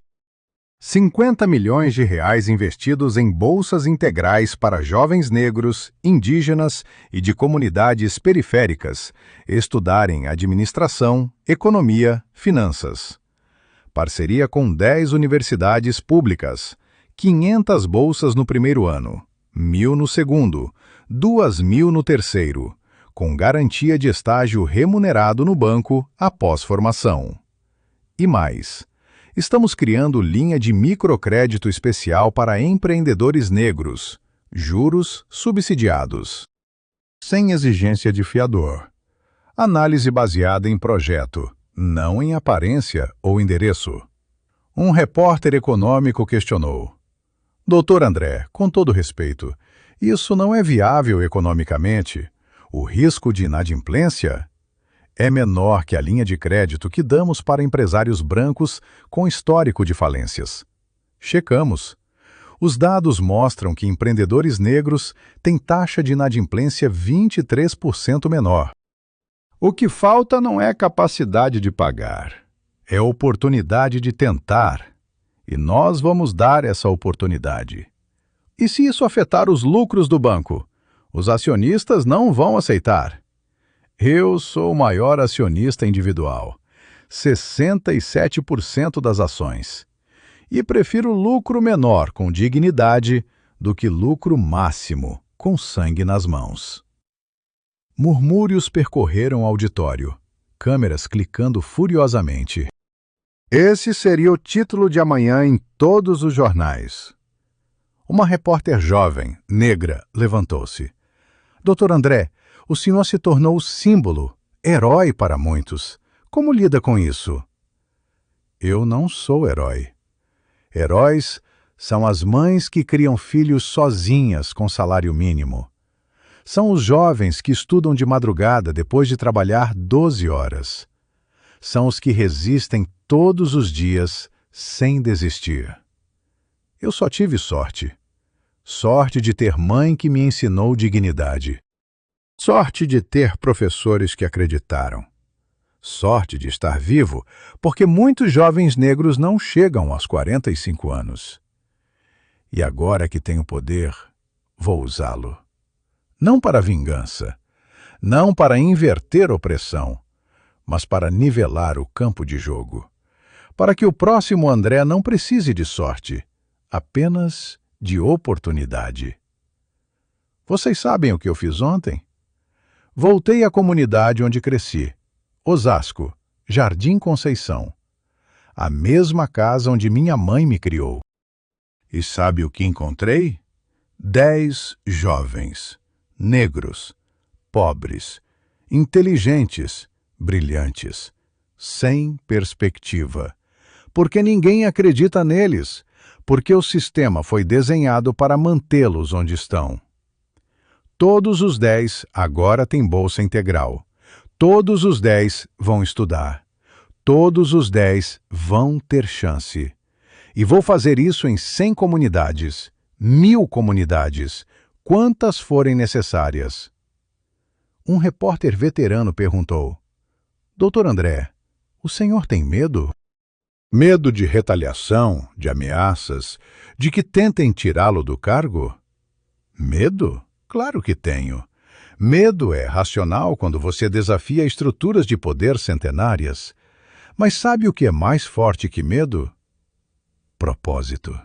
50 milhões de reais investidos em bolsas integrais para jovens negros, indígenas e de comunidades periféricas estudarem administração, economia, finanças. Parceria com 10 universidades públicas, 500 bolsas no primeiro ano, 1.000 no segundo, 2.000 no terceiro, com garantia de estágio remunerado no banco após formação. E mais, estamos criando linha de microcrédito especial para empreendedores negros, juros subsidiados. Sem exigência de fiador. Análise baseada em projeto, não em aparência ou endereço. Um repórter econômico questionou: "Doutor André, com todo respeito, isso não é viável economicamente? O risco de inadimplência é menor que a linha de crédito que damos para empresários brancos com histórico de falências." Checamos. Os dados mostram que empreendedores negros têm taxa de inadimplência 23% menor. O que falta não é capacidade de pagar, é oportunidade de tentar. E nós vamos dar essa oportunidade. E se isso afetar os lucros do banco? Os acionistas não vão aceitar. Eu sou o maior acionista individual, 67% das ações. E prefiro lucro menor com dignidade do que lucro máximo com sangue nas mãos. Murmúrios percorreram o auditório, câmeras clicando furiosamente. Esse seria o título de amanhã em todos os jornais. Uma repórter jovem, negra, levantou-se. "Doutor André, o senhor se tornou símbolo, herói para muitos. Como lida com isso?" Eu não sou herói. Heróis são as mães que criam filhos sozinhas com salário mínimo. São os jovens que estudam de madrugada depois de trabalhar 12 horas. São os que resistem todos os dias sem desistir. Eu só tive sorte. Sorte de ter mãe que me ensinou dignidade. Sorte de ter professores que acreditaram. Sorte de estar vivo, porque muitos jovens negros não chegam aos 45 anos. E agora que tenho poder, vou usá-lo. Não para vingança, não para inverter opressão, mas para nivelar o campo de jogo. Para que o próximo André não precise de sorte, apenas de oportunidade. Vocês sabem o que eu fiz ontem? Voltei à comunidade onde cresci, Osasco, Jardim Conceição. A mesma casa onde minha mãe me criou. E sabe o que encontrei? 10 jovens, negros, pobres, inteligentes, brilhantes, sem perspectiva. Porque ninguém acredita neles, porque o sistema foi desenhado para mantê-los onde estão. Todos os 10 agora têm bolsa integral. Todos os 10 vão estudar. Todos os 10 vão ter chance. E vou fazer isso em 100 comunidades, 1.000 comunidades, quantas forem necessárias. Um repórter veterano perguntou: Doutor André, o senhor tem medo? Medo de retaliação, de ameaças, de que tentem tirá-lo do cargo? Medo? Claro que tenho. Medo é racional quando você desafia estruturas de poder centenárias. Mas sabe o que é mais forte que medo? Propósito.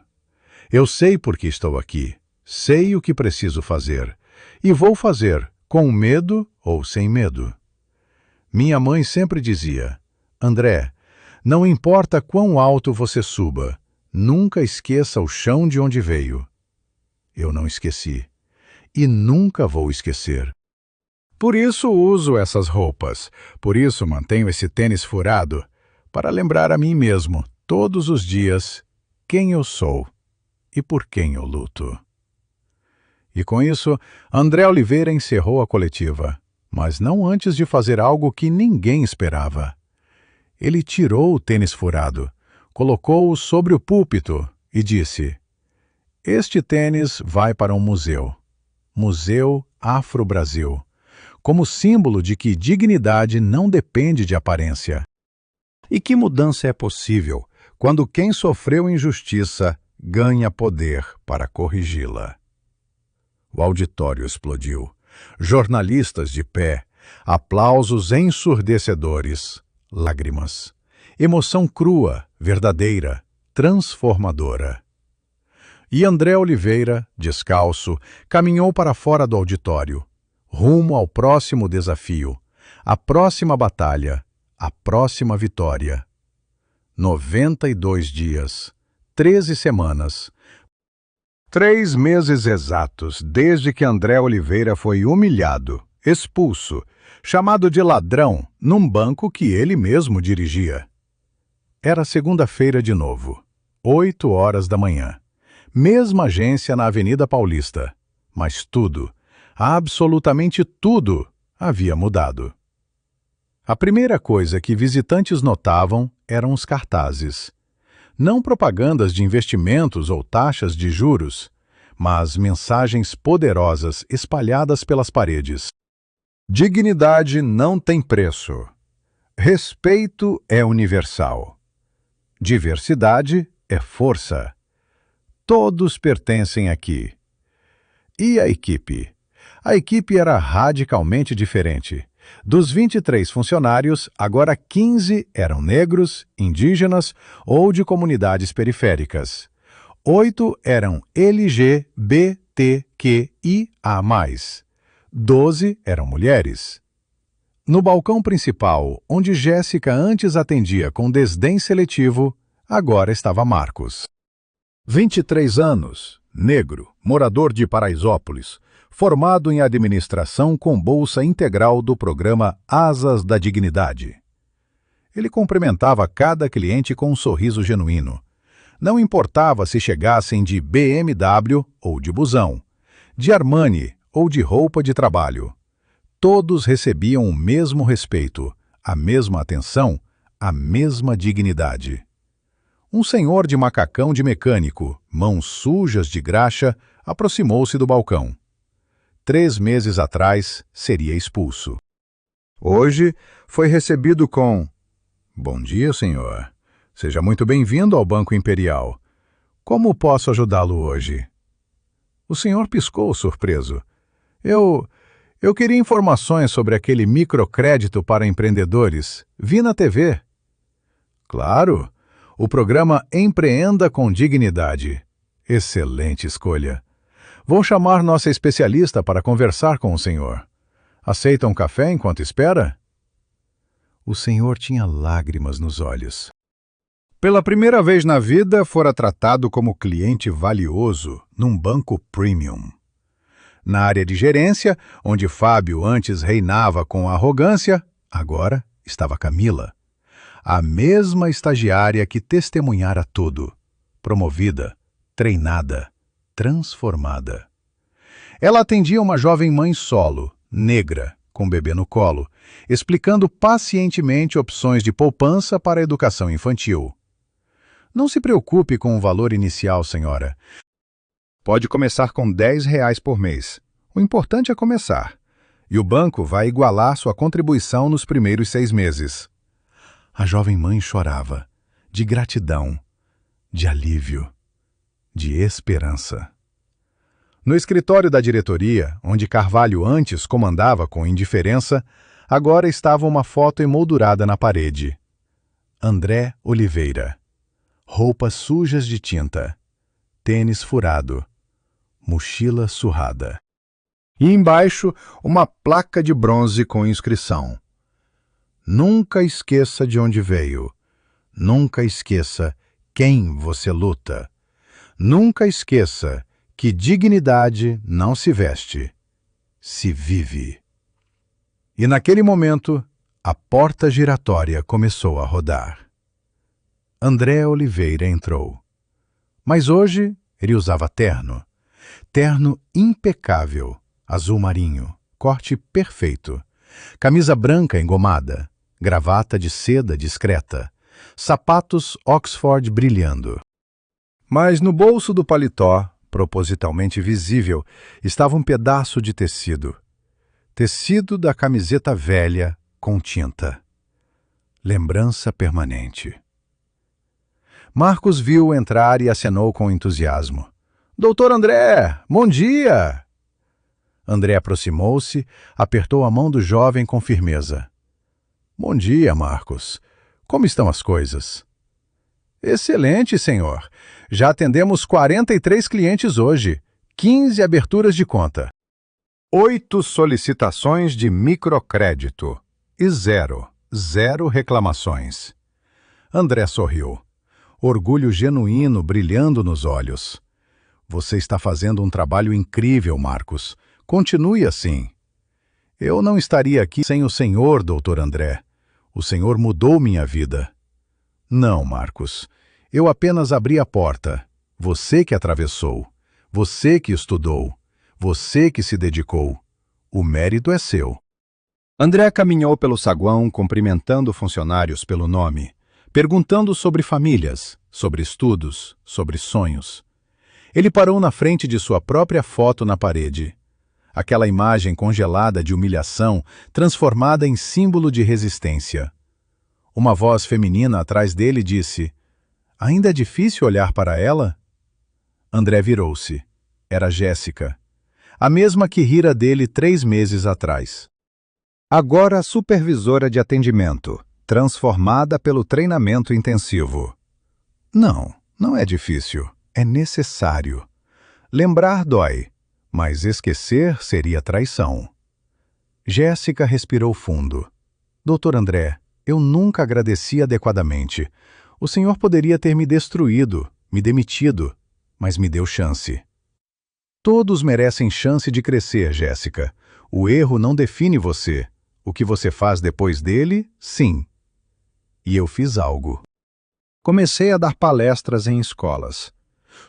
Eu sei por que estou aqui, sei o que preciso fazer, e vou fazer, com medo ou sem medo. Minha mãe sempre dizia: André, não importa quão alto você suba, nunca esqueça o chão de onde veio. Eu não esqueci. E nunca vou esquecer. Por isso uso essas roupas, por isso mantenho esse tênis furado, para lembrar a mim mesmo, todos os dias, quem eu sou e por quem eu luto. E com isso, André Oliveira encerrou a coletiva, mas não antes de fazer algo que ninguém esperava. Ele tirou o tênis furado, colocou-o sobre o púlpito e disse: Este tênis vai para um museu. Museu Afro-Brasil, como símbolo de que dignidade não depende de aparência. E que mudança é possível quando quem sofreu injustiça ganha poder para corrigi-la? O auditório explodiu. Jornalistas de pé, aplausos ensurdecedores, lágrimas. Emoção crua, verdadeira, transformadora. E André Oliveira, descalço, caminhou para fora do auditório, rumo ao próximo desafio, à próxima batalha, à próxima vitória. 92 dias, 13 semanas, 3 meses exatos desde que André Oliveira foi humilhado, expulso, chamado de ladrão num banco que ele mesmo dirigia. Era segunda-feira de novo, 8 horas da manhã. Mesma agência na Avenida Paulista, mas tudo, absolutamente tudo, havia mudado. A primeira coisa que visitantes notavam eram os cartazes. Não propagandas de investimentos ou taxas de juros, mas mensagens poderosas espalhadas pelas paredes. Dignidade não tem preço. Respeito é universal. Diversidade é força. Todos pertencem aqui. E a equipe? A equipe era radicalmente diferente. Dos 23 funcionários, agora 15 eram negros, indígenas ou de comunidades periféricas. 8 eram LGBTQIA+. 12 eram mulheres. No balcão principal, onde Jéssica antes atendia com desdém seletivo, agora estava Marcos. 23 anos, negro, morador de Paraisópolis, formado em administração com bolsa integral do programa Asas da Dignidade. Ele cumprimentava cada cliente com um sorriso genuíno. Não importava se chegassem de BMW ou de busão, de Armani ou de roupa de trabalho. Todos recebiam o mesmo respeito, a mesma atenção, a mesma dignidade. Um senhor de macacão de mecânico, mãos sujas de graxa, aproximou-se do balcão. 3 meses atrás, seria expulso. Hoje, foi recebido com: Bom dia, senhor. Seja muito bem-vindo ao Banco Imperial. Como posso ajudá-lo hoje? O senhor piscou, surpreso. Eu queria informações sobre aquele microcrédito para empreendedores. Vi na TV. Claro. O programa Empreenda com Dignidade. Excelente escolha. Vou chamar nossa especialista para conversar com o senhor. Aceita um café enquanto espera? O senhor tinha lágrimas nos olhos. Pela primeira vez na vida, fora tratado como cliente valioso num banco premium. Na área de gerência, onde Fábio antes reinava com arrogância, agora estava Camila. A mesma estagiária que testemunhara tudo, promovida, treinada, transformada. Ela atendia uma jovem mãe solo, negra, com bebê no colo, explicando pacientemente opções de poupança para a educação infantil. Não se preocupe com o valor inicial, senhora. Pode começar com R$ 10 por mês. O importante é começar. e o banco vai igualar sua contribuição nos primeiros 6 meses. A jovem mãe chorava, de gratidão, de alívio, de esperança. No escritório da diretoria, onde Carvalho antes comandava com indiferença, agora estava uma foto emoldurada na parede. André Oliveira. Roupas sujas de tinta. Tênis furado. Mochila surrada. E embaixo, uma placa de bronze com inscrição: Nunca esqueça de onde veio. Nunca esqueça quem você luta. Nunca esqueça que dignidade não se veste, se vive. E naquele momento, a porta giratória começou a rodar. André Oliveira entrou. Mas hoje ele usava terno. Terno impecável, azul marinho, corte perfeito. Camisa branca engomada, gravata de seda discreta, sapatos Oxford brilhando. Mas no bolso do paletó, propositalmente visível, estava um pedaço de tecido. Tecido da camiseta velha com tinta. Lembrança permanente. Marcos viu entrar e acenou com entusiasmo. Doutor André, bom dia! André aproximou-se, apertou a mão do jovem com firmeza. Bom dia, Marcos. Como estão as coisas? Excelente, senhor. Já atendemos 43 clientes hoje, 15 aberturas de conta. 8 solicitações de microcrédito e zero reclamações. André sorriu. Orgulho genuíno brilhando nos olhos. Você está fazendo um trabalho incrível, Marcos. Continue assim. Eu não estaria aqui sem o senhor, doutor André. O senhor mudou minha vida. Não, Marcos. Eu apenas abri a porta. Você que atravessou. Você que estudou. Você que se dedicou. O mérito é seu. André caminhou pelo saguão cumprimentando funcionários pelo nome, perguntando sobre famílias, sobre estudos, sobre sonhos. Ele parou na frente de sua própria foto na parede. Aquela imagem congelada de humilhação, transformada em símbolo de resistência. Uma voz feminina atrás dele disse: Ainda é difícil olhar para ela? André virou-se. Era Jéssica. A mesma que rira dele 3 meses atrás. Agora supervisora de atendimento, transformada pelo treinamento intensivo. Não é difícil, é necessário. Lembrar dói, mas esquecer seria traição. Jéssica respirou fundo. Doutor André, eu nunca agradeci adequadamente. O senhor poderia ter me destruído, me demitido, mas me deu chance. Todos merecem chance de crescer, Jéssica. O erro não define você. O que você faz depois dele, sim. E eu fiz algo. Comecei a dar palestras em escolas.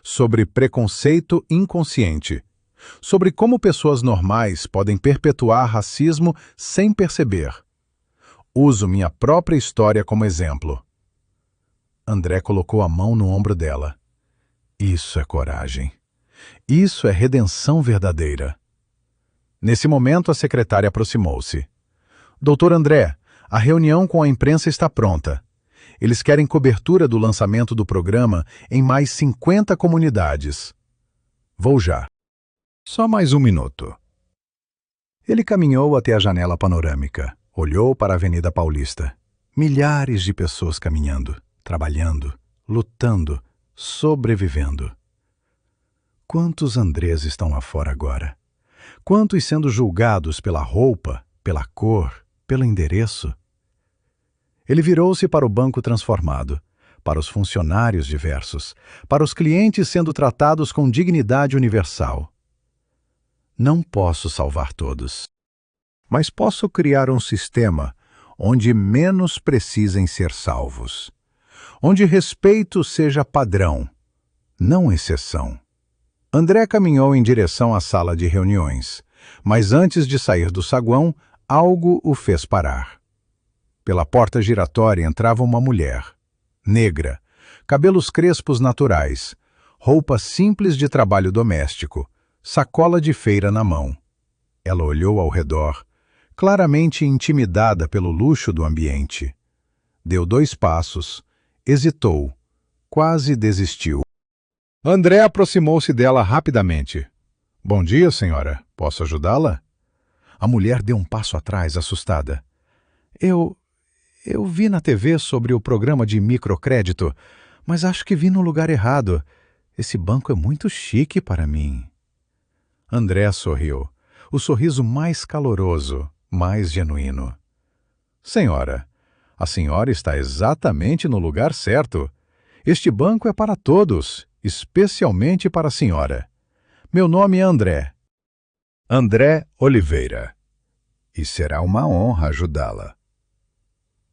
Sobre preconceito inconsciente. Sobre como pessoas normais podem perpetuar racismo sem perceber. Uso minha própria história como exemplo. André colocou a mão no ombro dela. Isso é coragem. Isso é redenção verdadeira. Nesse momento, a secretária aproximou-se. Doutor André, a reunião com a imprensa está pronta. Eles querem cobertura do lançamento do programa em mais 50 comunidades. Vou já. Só mais 1 minuto. Ele caminhou até a janela panorâmica, olhou para a Avenida Paulista. Milhares de pessoas caminhando, trabalhando, lutando, sobrevivendo. Quantos Andrés estão lá fora agora? Quantos sendo julgados pela roupa, pela cor, pelo endereço? Ele virou-se para o banco transformado, para os funcionários diversos, para os clientes sendo tratados com dignidade universal. Não posso salvar todos, mas posso criar um sistema onde menos precisem ser salvos, onde respeito seja padrão, não exceção. André caminhou em direção à sala de reuniões, mas antes de sair do saguão, algo o fez parar. Pela porta giratória entrava uma mulher, negra, cabelos crespos naturais, roupa simples de trabalho doméstico, sacola de feira na mão. Ela olhou ao redor, claramente intimidada pelo luxo do ambiente. Deu 2 passos, hesitou, quase desistiu. André aproximou-se dela rapidamente. Bom dia, senhora. Posso ajudá-la? A mulher deu um passo atrás, assustada. Eu vi na TV sobre o programa de microcrédito, mas acho que vi no lugar errado. Esse banco é muito chique para mim. André sorriu, o sorriso mais caloroso, mais genuíno. Senhora, a senhora está exatamente no lugar certo. Este banco é para todos, especialmente para a senhora. Meu nome é André. André Oliveira. E será uma honra ajudá-la.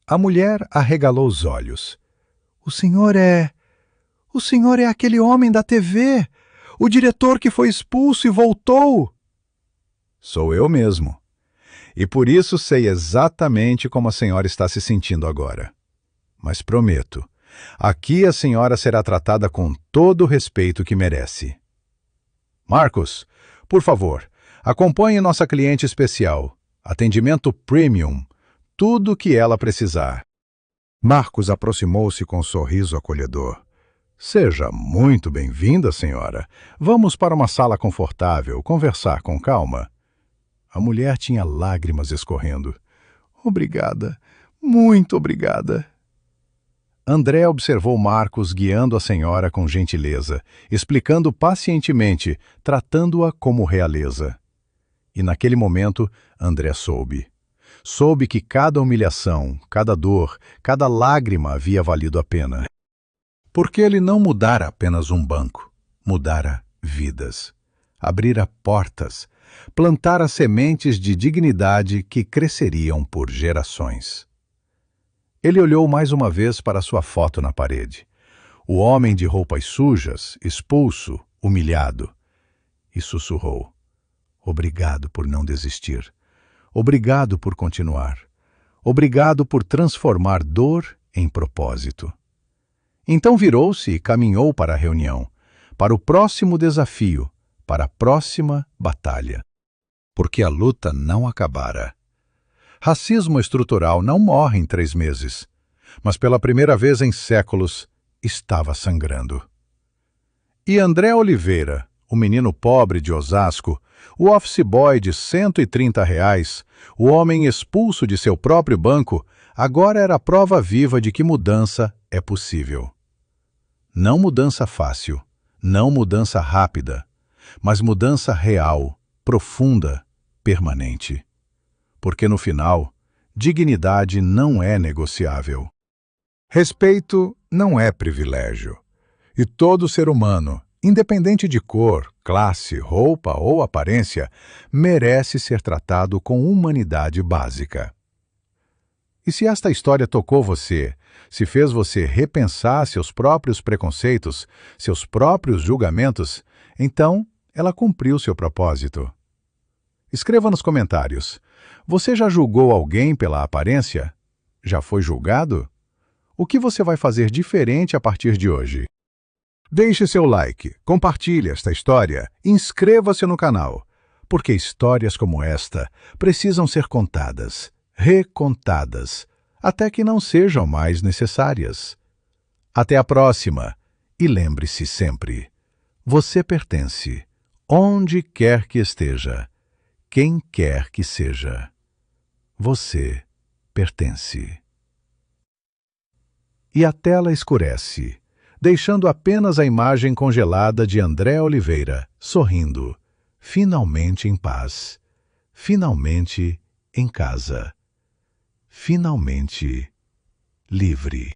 A mulher arregalou os olhos. O senhor é aquele homem da TV, o diretor que foi expulso e voltou. Sou eu mesmo. E por isso sei exatamente como a senhora está se sentindo agora. Mas prometo, aqui a senhora será tratada com todo o respeito que merece. Marcos, por favor, acompanhe nossa cliente especial. Atendimento premium. Tudo o que ela precisar. Marcos aproximou-se com um sorriso acolhedor. Seja muito bem-vinda, senhora. Vamos para uma sala confortável, conversar com calma. A mulher tinha lágrimas escorrendo. Obrigada, muito obrigada. André observou Marcos guiando a senhora com gentileza, explicando pacientemente, tratando-a como realeza. E naquele momento, André soube. Soube que cada humilhação, cada dor, cada lágrima havia valido a pena. Porque ele não mudara apenas um banco, mudara vidas. Abrira portas, plantara sementes de dignidade que cresceriam por gerações. Ele olhou mais uma vez para sua foto na parede. O homem de roupas sujas, expulso, humilhado. E sussurrou. Obrigado por não desistir. Obrigado por continuar. Obrigado por transformar dor em propósito. Então virou-se e caminhou para a reunião, para o próximo desafio, para a próxima batalha. Porque a luta não acabara. Racismo estrutural não morre em 3 meses, mas pela primeira vez em séculos estava sangrando. E André Oliveira, o menino pobre de Osasco, o office boy de R$ 130, o homem expulso de seu próprio banco, agora era a prova viva de que mudança é possível. Não mudança fácil, não mudança rápida, mas mudança real, profunda, permanente. Porque no final, dignidade não é negociável. Respeito não é privilégio. E todo ser humano, independente de cor, classe, roupa ou aparência, merece ser tratado com humanidade básica. E se esta história tocou você, se fez você repensar seus próprios preconceitos, seus próprios julgamentos, então ela cumpriu seu propósito. Escreva nos comentários. Você já julgou alguém pela aparência? Já foi julgado? O que você vai fazer diferente a partir de hoje? Deixe seu like, compartilhe esta história e inscreva-se no canal, porque histórias como esta precisam ser contadas, recontadas, até que não sejam mais necessárias. Até a próxima, e lembre-se sempre, você pertence, onde quer que esteja, quem quer que seja. Você pertence. E a tela escurece, deixando apenas a imagem congelada de André Oliveira, sorrindo, finalmente em paz, finalmente em casa, finalmente livre.